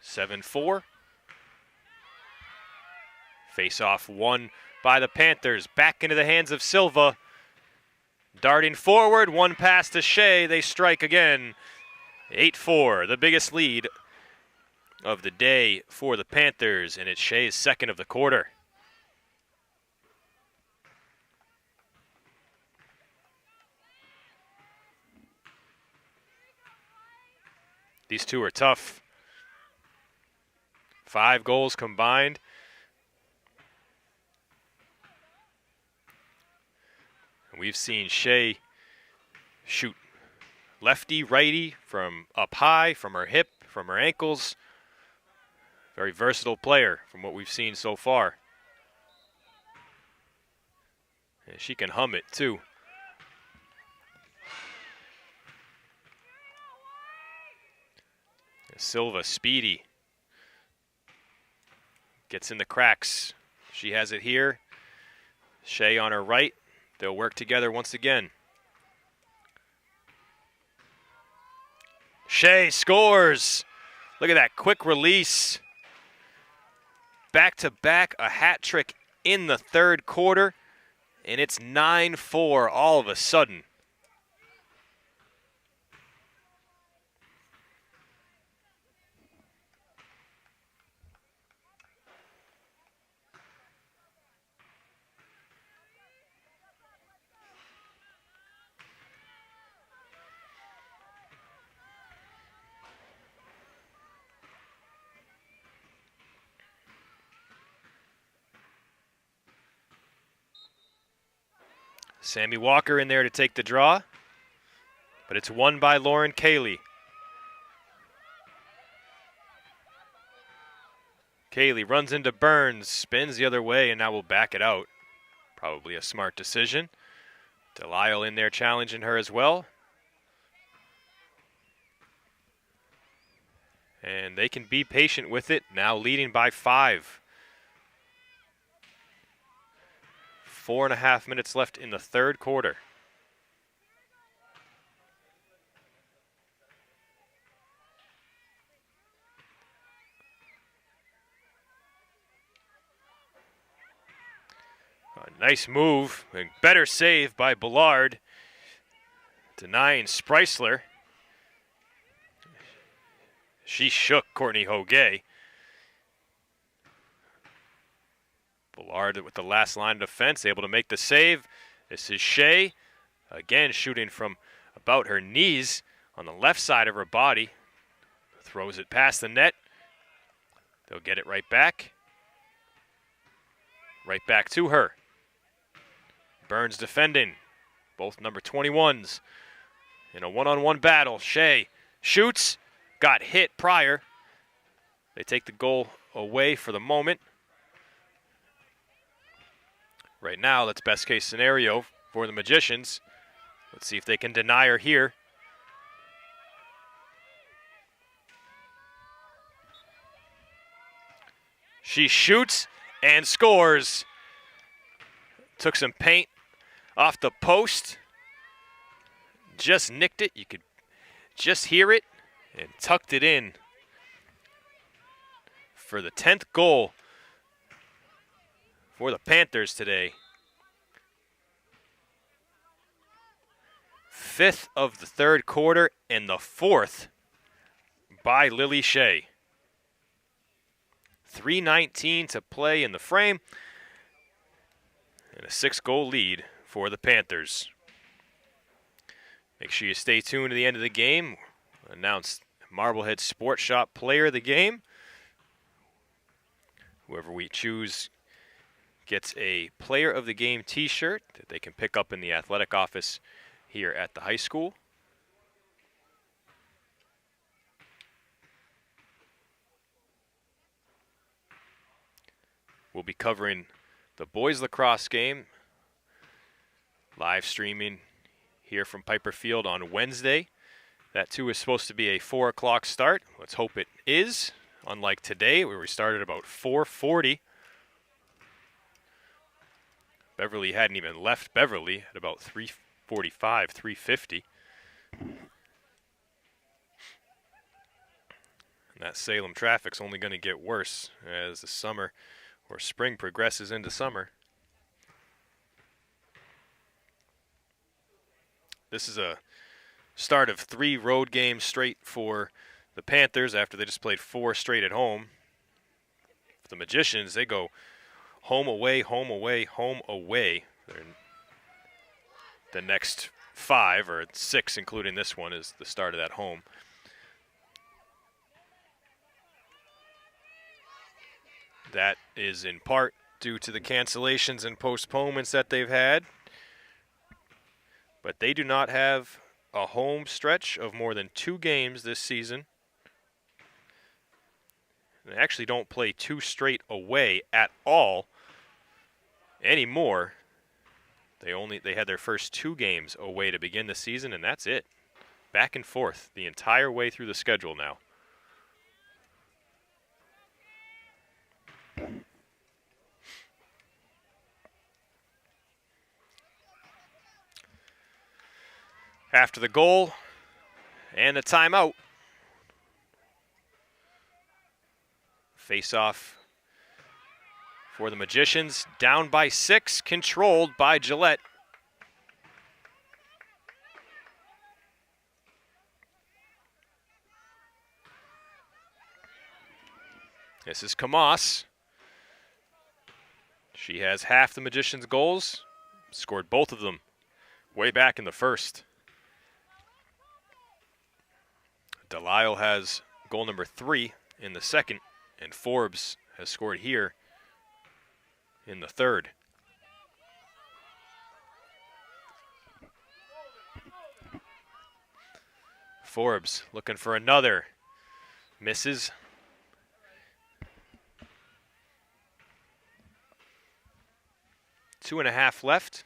7-4. Face-off won by the Panthers. Back into the hands of Silva. Darting forward, one pass to Shea. They strike again. 8-4, the biggest lead of the day for the Panthers, and it's Shea's second of the quarter. These two are tough. 5 goals combined. We've seen Shea shoot lefty, righty, from up high, from her hip, from her ankles. Very versatile player from what we've seen so far. And she can hum it too. Silva, speedy. Gets in the cracks. She has it here. Shea on her right. They'll work together once again. Shea scores. Look at that quick release. Back to back, a hat trick in the third quarter. And it's 9-4 all of a sudden. Sammy Walker in there to take the draw, but it's won by Lauren Cayley. Cayley runs into Burns, spins the other way, and now will back it out. Probably a smart decision. Delisle in there challenging her as well. And they can be patient with it, now leading by 5. 4.5 minutes left in the third quarter. A nice move, a better save by Ballard, denying Spreisler. She shook Courtney Hogue. Ballard with the last line of defense, able to make the save. This is Shea, again shooting from about her knees on the left side of her body. Throws it past the net. They'll get it right back. Right back to her. Burns defending, both number 21s in a one-on-one battle. Shea shoots, got hit prior. They take the goal away for the moment. Right now, that's best case scenario for the Magicians. Let's see if they can deny her here. She shoots and scores. Took some paint off the post. Just nicked it. You could just hear it and tucked it in for the 10th goal for the Panthers today. 5th of the third quarter and the 4th by Lily Shea. 3:19 to play in the frame and a 6-goal lead for the Panthers. Make sure you stay tuned to the end of the game. Announce Marblehead Sports Shop Player of the Game. Whoever we choose gets a Player of the Game t-shirt that they can pick up in the athletic office here at the high school. We'll be covering the boys lacrosse game, live streaming here from Piper Field on Wednesday. That too is supposed to be a 4 o'clock start. Let's hope it is, unlike today where we started about 4:40. Beverly hadn't even left Beverly at about 3:45, 3:50. And that Salem traffic's only going to get worse as the summer or spring progresses into summer. This is a start of 3 road games straight for the Panthers after they just played 4 straight at home. For the Magicians, they go home, away, home, away, home, away. The next 5, or 6 including this one, is the start of that home. That is in part due to the cancellations and postponements that they've had. But they do not have a home stretch of more than 2 games this season. They actually don't play 2 straight away at all anymore. They had their first 2 games away to begin the season, and that's it. Back and forth the entire way through the schedule now. After the goal and the timeout, face-off for the Magicians, down by 6, controlled by Gillette. This is Kamas. She has half the Magicians' goals, scored both of them way back in the first. Delisle has goal number 3 in the second, and Forbes has scored here in the third. Forbes looking for another. Misses. 2.5 left.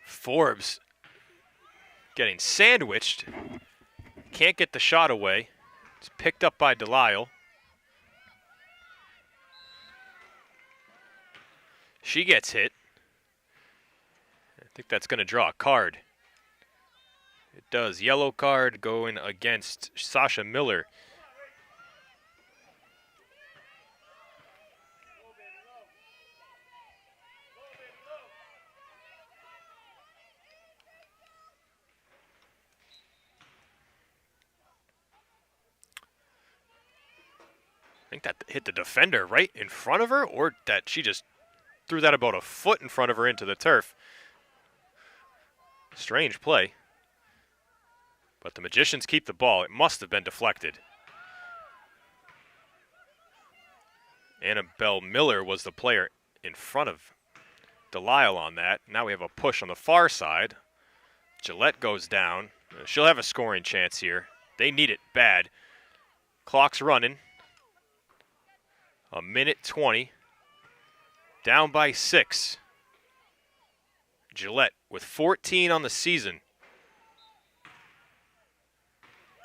Forbes getting sandwiched. Can't get the shot away. It's picked up by Delisle. She gets hit. I think that's going to draw a card. It does. Yellow card going against Sasha Miller. I think that hit the defender right in front of her, or that she just threw that about a foot in front of her into the turf. Strange play. But the Magicians keep the ball. It must have been deflected. Annabelle Miller was the player in front of Delisle on that. Now we have a push on the far side. Gillette goes down. She'll have a scoring chance here. They need it bad. Clock's running. 1:20. Down by 6. Gillette with 14 on the season.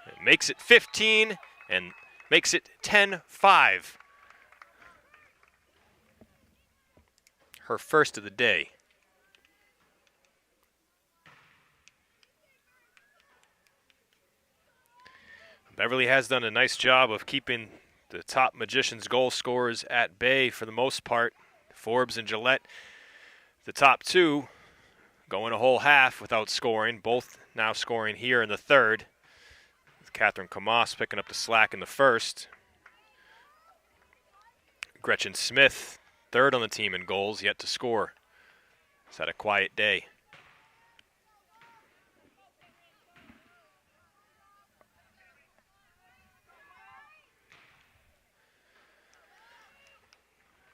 It makes it 15 and makes it 10-5. Her first of the day. Beverly has done a nice job of keeping the top Magicians goal scorers at bay for the most part. Forbes and Gillette, the top 2, going a whole half without scoring. Both now scoring here in the third. With Catherine Kamas picking up the slack in the first. Gretchen Smith, third on the team in goals, yet to score. It's had a quiet day.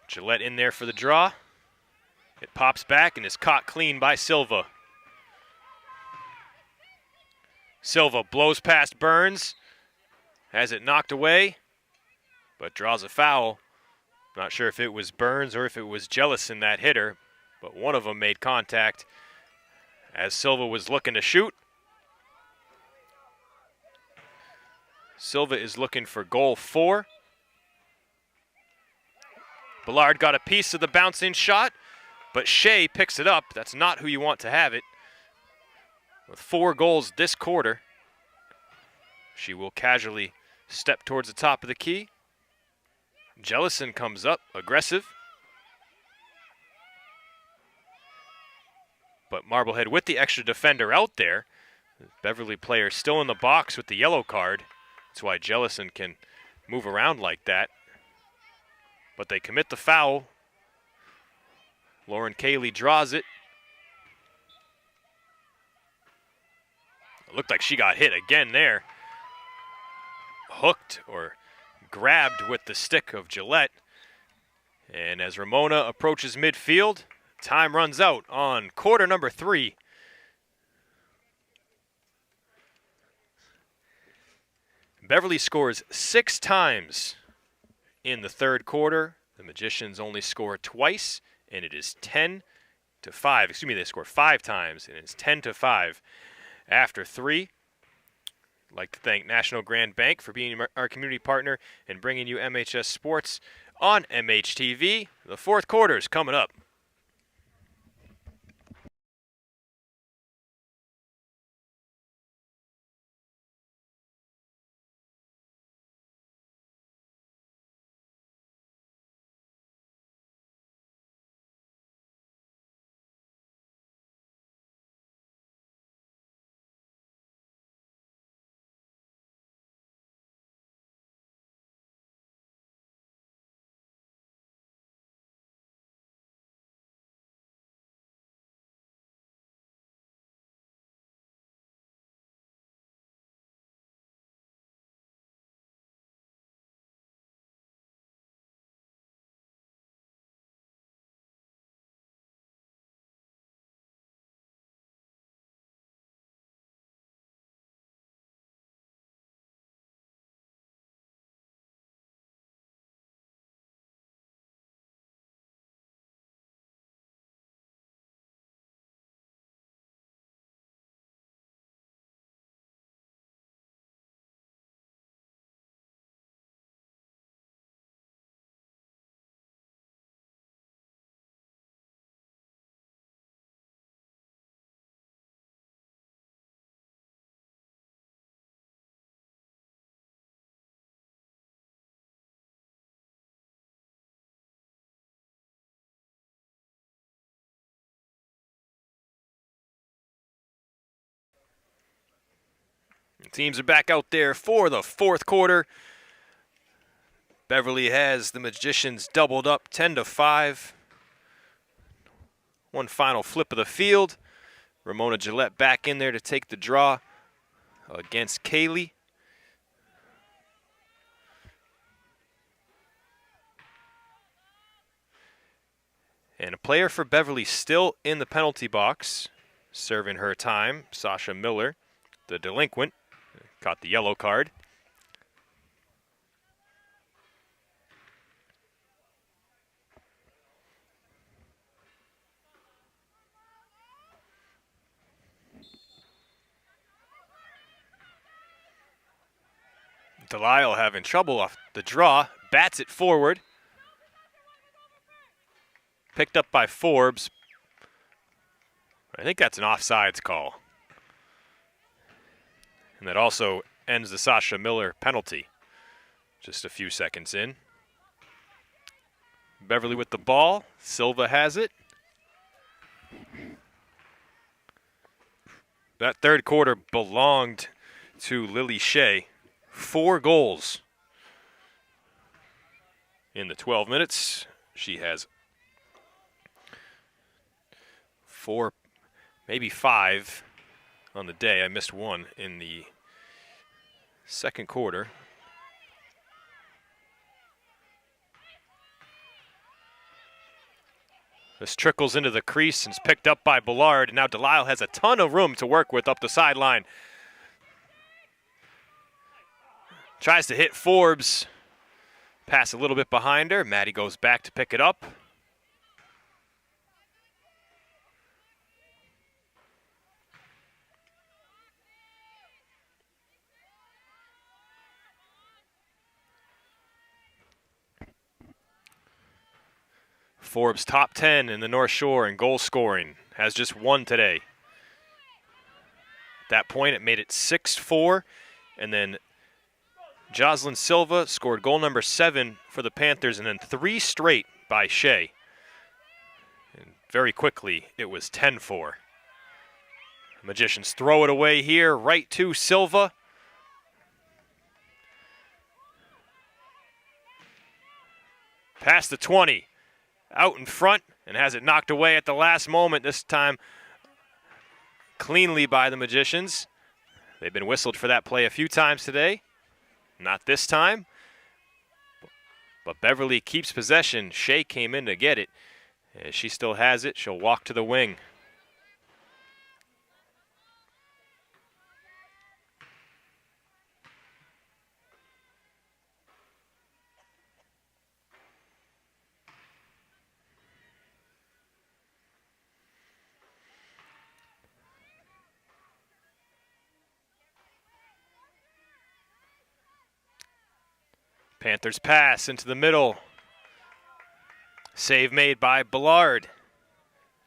Gillette in there for the draw. It pops back and is caught clean by Silva. Silva blows past Burns. Has it knocked away, but draws a foul. Not sure if it was Burns or if it was Jellison that hit her, but one of them made contact as Silva was looking to shoot. Silva is looking for goal 4. Ballard got a piece of the bouncing shot, but Shea picks it up. That's not who you want to have it. With 4 goals this quarter, she will casually step towards the top of the key. Jellison comes up, aggressive. But Marblehead with the extra defender out there. Beverly player still in the box with the yellow card. That's why Jellison can move around like that. But they commit the foul. Lauren Cayley draws it. It looked like she got hit again there. Hooked or grabbed with the stick of Gillette. And as Ramona approaches midfield, time runs out on quarter number 3. Beverly scores 6 times in the third quarter. The Magicians only score twice, and it is 10-5. Excuse me, they score 5 times, and it's 10-5 after 3. I'd like to thank National Grand Bank for being our community partner and bringing you MHS Sports on MHTV. The fourth quarter is coming up. Teams are back out there for the fourth quarter. Beverly has the Magicians doubled up 10-5. One final flip of the field. Ramona Gillette back in there to take the draw against Kaylee. And a player for Beverly still in the penalty box, serving her time, Sasha Miller, the delinquent. Caught the yellow card. Delisle having trouble off the draw, bats it forward. Picked up by Forbes. I think that's an offsides call. And that also ends the Sasha Miller penalty. Just a few seconds in. Beverly with the ball. Silva has it. That third quarter belonged to Lily Shea. 4 goals in the 12 minutes. She has 4, maybe 5 on the day. I missed one in the second quarter. This trickles into the crease and is picked up by Ballard. And now Delisle has a ton of room to work with up the sideline. Tries to hit Forbes. Pass a little bit behind her. Maddie goes back to pick it up. Forbes top 10 in the North Shore in goal scoring. Has just 1 today. At that point, it made it 6-4. And then Jocelyn Silva scored goal number 7 for the Panthers, and then 3 straight by Shea. And very quickly, it was 10-4. Magicians throw it away here, right to Silva. Past the 20. Out in front and has it knocked away at the last moment, this time cleanly by the Magicians. They've been whistled for that play a few times today. Not this time. But Beverly keeps possession. Shea came in to get it. As she still has it, she'll walk to the wing. Panthers pass into the middle. Save made by Ballard.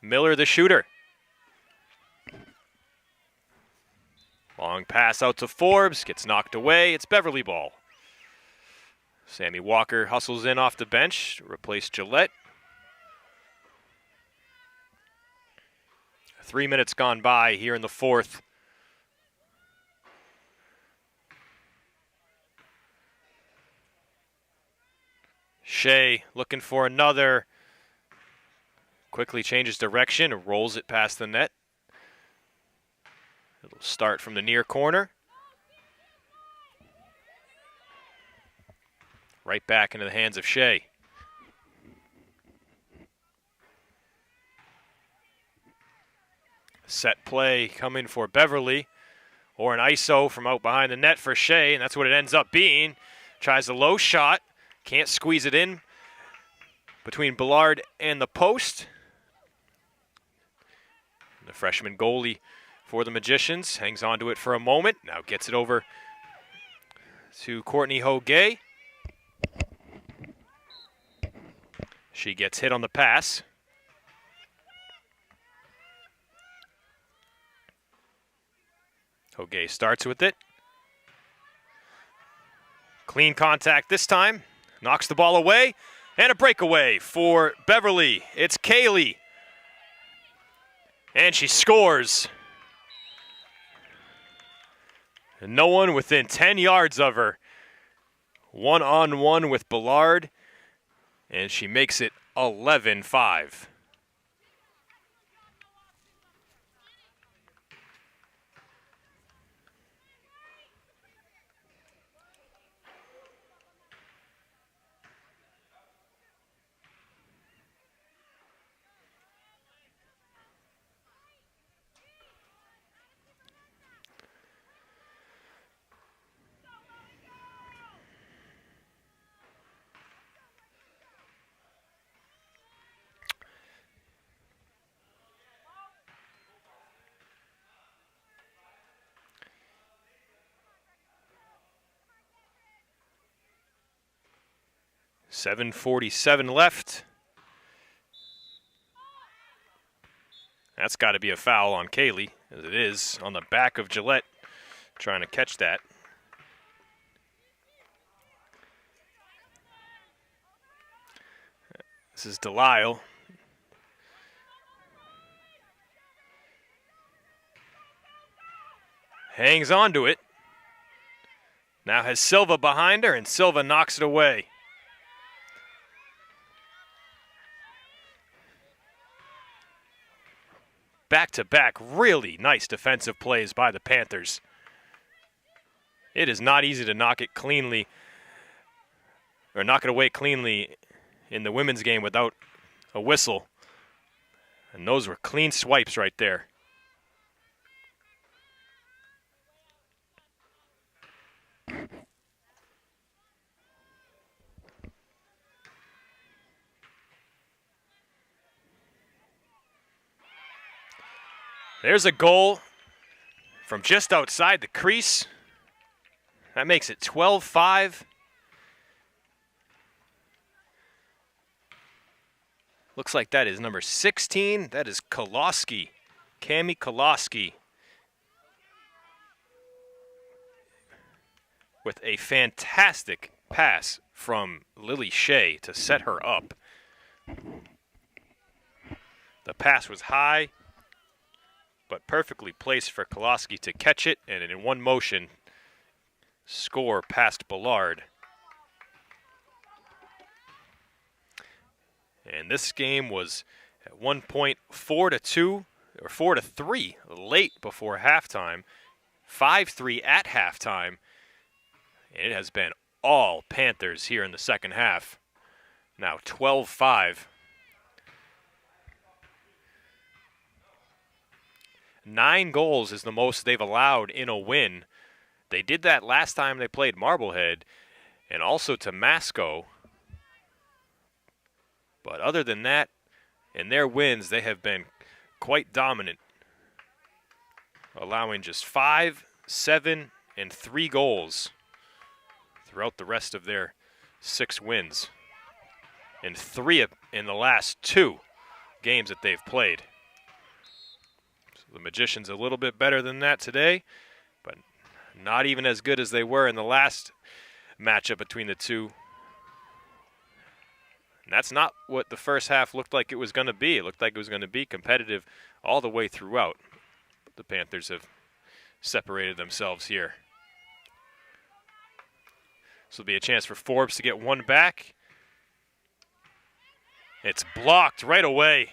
Miller the shooter. Long pass out to Forbes, gets knocked away. It's Beverly ball. Sammy Walker hustles in off the bench to replace Gillette. 3 minutes gone by here in the fourth. Shea looking for another. Quickly changes direction and rolls it past the net. It'll start from the near corner. Right back into the hands of Shea. Set play coming for Beverly. Or an ISO from out behind the net for Shea, and that's what it ends up being. Tries a low shot. Can't squeeze it in between Ballard and the post. The freshman goalie for the Magicians hangs on to it for a moment. Now gets it over to Courtney Hogue. She gets hit on the pass. Hogue starts with it. Clean contact this time. Knocks the ball away. And a breakaway for Beverly. It's Kaylee. And she scores. And no one within 10 yards of her. 1-on-1 with Ballard. And she makes it 11-5. .747 left. That's got to be a foul on Kaylee, as it is on the back of Gillette, trying to catch that. This is Delisle. Hangs on to it. Now has Silva behind her, and Silva knocks it away. Back-to-back really nice defensive plays by the Panthers. It is not easy to knock it cleanly, or knock it away cleanly in the women's game without a whistle. And those were clean swipes right there. There's a goal from just outside the crease. That makes it 12-5. Looks like that is number 16. That is Koloski, Cami Koloski, with a fantastic pass from Lily Shea to set her up. The pass was high, but perfectly placed for Koloski to catch it, and in one motion, score past Ballard. And this game was at one point 4-2, or 4-3, late before halftime. 5-3 at halftime. And it has been all Panthers here in the second half. Now 12-5. 9 goals is the most they've allowed in a win. They did that last time they played Marblehead and also to Masco. But other than that, in their wins, they have been quite dominant, allowing just 5, 7, and 3 goals throughout the rest of their 6 wins, and 3 in the last 2 games that they've played. So the Magicians a little bit better than that today, but not even as good as they were in the last matchup between the two. And that's not what the first half looked like it was going to be. It looked like it was going to be competitive all the way throughout. But the Panthers have separated themselves here. So there'll be a chance for Forbes to get one back. It's blocked right away.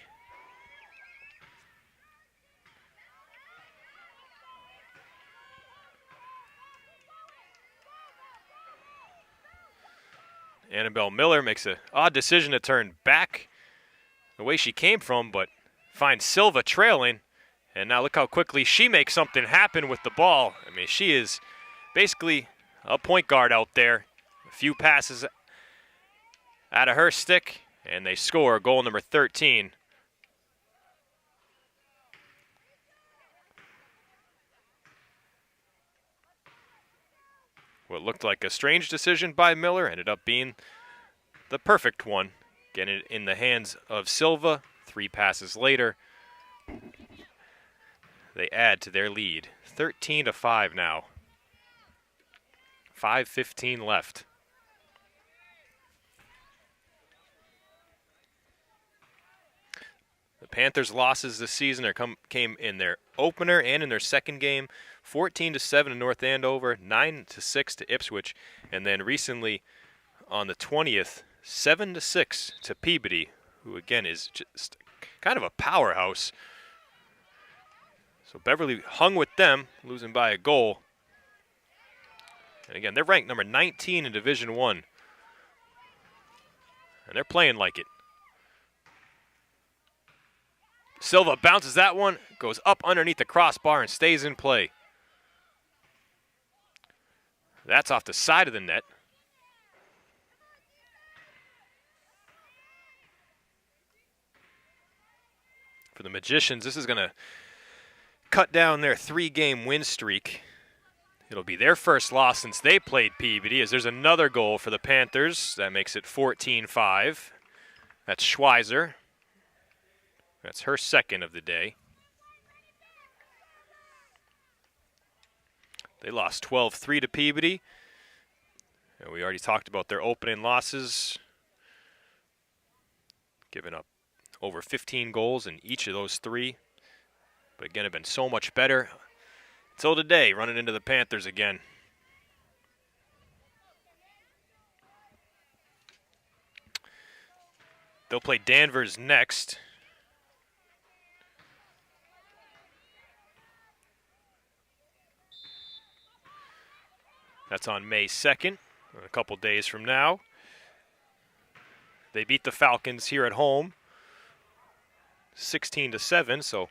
Annabelle Miller makes an odd decision to turn back the way she came from, but finds Silva trailing. And now look how quickly she makes something happen with the ball. I mean, she is basically a point guard out there. A few passes out of her stick, and they score goal number 13. What looked like a strange decision by Miller ended up being the perfect one. Getting it in the hands of Silva. 3 passes later, they add to their lead. 13-5 now. 5:15 left. The Panthers' losses this season came in their opener and in their second game. 14-7 to North Andover, 9-6 to Ipswich, and then recently on the 20th, 7-6 to Peabody, who again is just kind of a powerhouse. So Beverly hung with them, losing by a goal. And again, they're ranked number 19 in Division I, and they're playing like it. Silva bounces that one, goes up underneath the crossbar and stays in play. That's off the side of the net. For the Magicians, this is going to cut down their 3-game win streak. It'll be their first loss since they played Peabody, as there's another goal for the Panthers. That makes it 14-5. That's Schweizer. That's her second of the day. They lost 12-3 to Peabody. And we already talked about their opening losses. Giving up over 15 goals in each of those 3. But again, have been so much better until today, running into the Panthers again. They'll play Danvers next. That's on May 2nd, a couple days from now. They beat the Falcons here at home, 16-7, so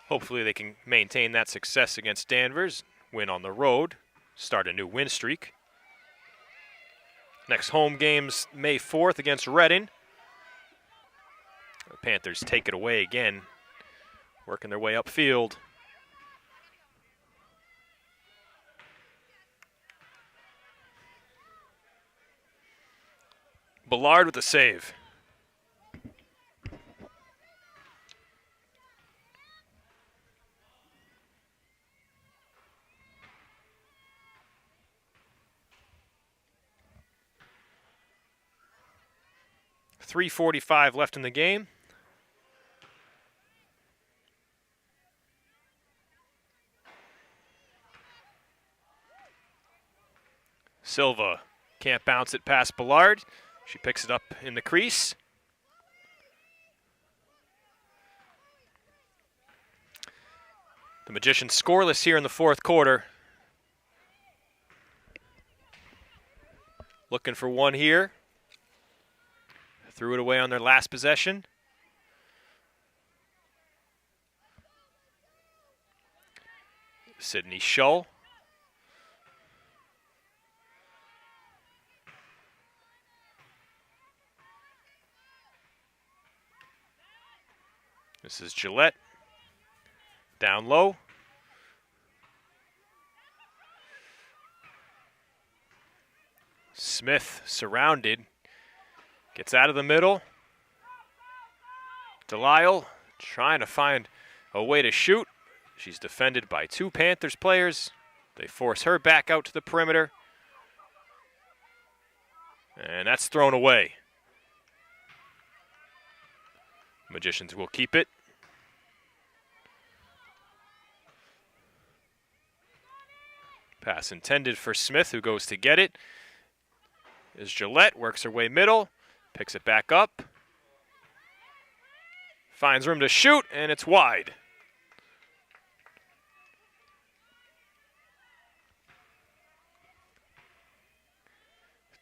hopefully they can maintain that success against Danvers, win on the road, start a new win streak. Next home game's May 4th against Reading. The Panthers take it away again, working their way upfield. Ballard with the save. .345 left in the game. Silva can't bounce it past Ballard. She picks it up in the crease. The Magicians scoreless here in the fourth quarter. looking for one here. Threw it away on their last possession. Sydney Shull. This is Gillette. Down low. Smith surrounded. Gets out of the middle. Delisle trying to find a way to shoot. She's defended by two Panthers players. They force her back out to the perimeter. And that's thrown away. Magicians will keep it. Pass intended for Smith, who goes to get it. Is Gillette, works her way middle, picks it back up. Finds room to shoot, and it's wide.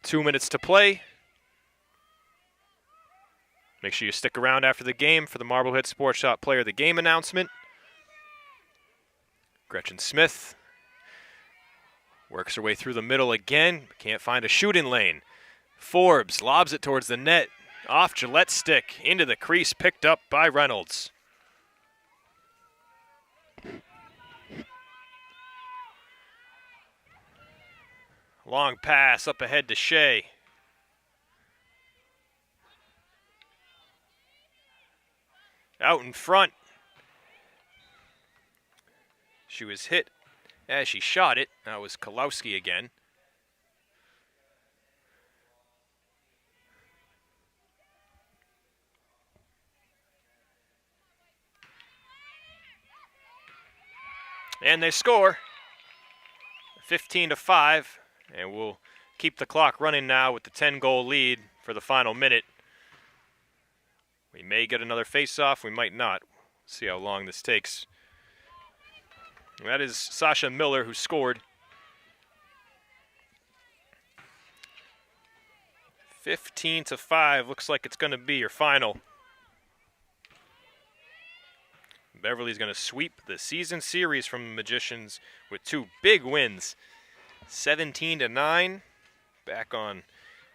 Two minutes to play. Make sure you stick around after the game for the Marblehead Sports Shop Player of the Game announcement. Gretchen Smith works her way through the middle again. Can't find a shooting lane. Forbes lobs it towards the net. Off Gillette's stick. Into the crease. Picked up by Reynolds. Long pass up ahead to Shea. Out in front. She was hit as she shot it. That was Kalowski again. And they score 15-5, and we'll keep the clock running now with the 10-goal lead for the final minute. We may get another face-off, we might not. See how long this takes. That is Sasha Miller who scored. 15-5, looks like it's going to be your final. Beverly's going to sweep the season series from the Magicians with two big wins. 17-9 back on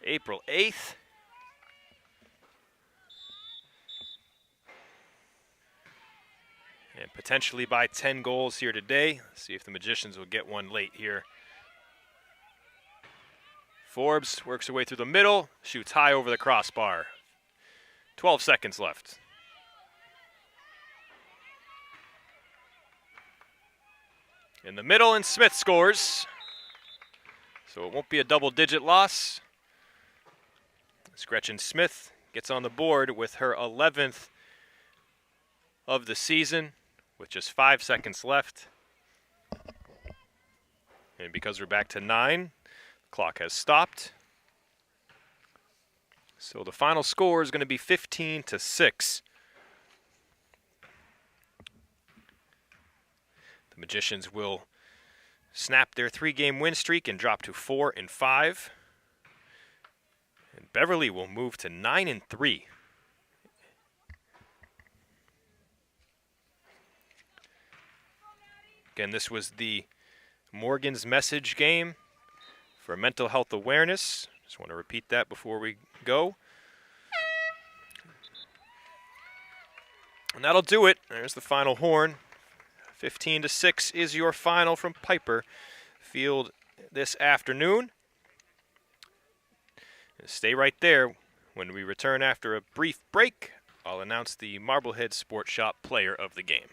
April 8th. And potentially by 10 goals here today. Let's see if the Magicians will get one late here. Forbes works her way through the middle, shoots high over the crossbar. 12 seconds left. In the middle, and Smith scores. So it won't be a double-digit loss. As Gretchen Smith gets on the board with her 11th of the season with just 5 seconds left. And because we're back to 9, the clock has stopped. So the final score is going to be 15-6. The Magicians will snap their 3-game win streak and drop to 4-5. And Beverly will move to 9-3. Again, this was the Morgan's Message game for mental health awareness. Just want to repeat that before we go. And that'll do it. There's the final horn. 15-6 is your final from Piper Field this afternoon. Stay right there. When we return after a brief break, I'll announce the Marblehead Sports Shop Player of the Game.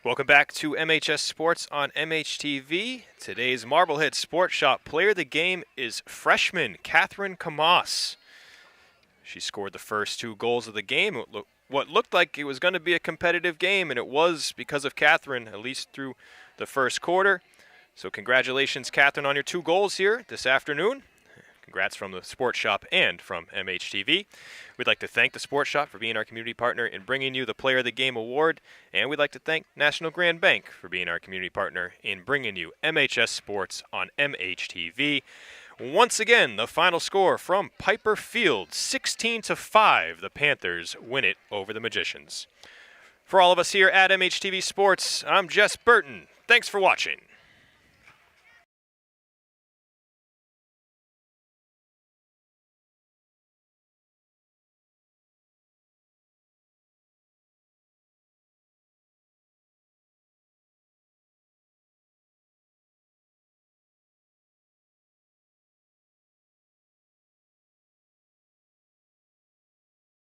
Welcome back to MHS Sports on MHTV. Today's Marblehead Sports Shop player of the game is freshman Catherine Kamas. She scored the first 2 goals of the game. What looked like it was going to be a competitive game, and it was because of Catherine, at least through the first quarter. So congratulations, Catherine, on your 2 goals here this afternoon. Congrats from the Sports Shop and from MHTV. We'd like to thank the Sports Shop for being our community partner in bringing you the Player of the Game award, and we'd like to thank National Grand Bank for being our community partner in bringing you MHS Sports on MHTV. Once again, the final score from Piper Field, 16-5. The Panthers win it over the Magicians. For all of us here at MHTV Sports, I'm Jess Burton. Thanks for watching.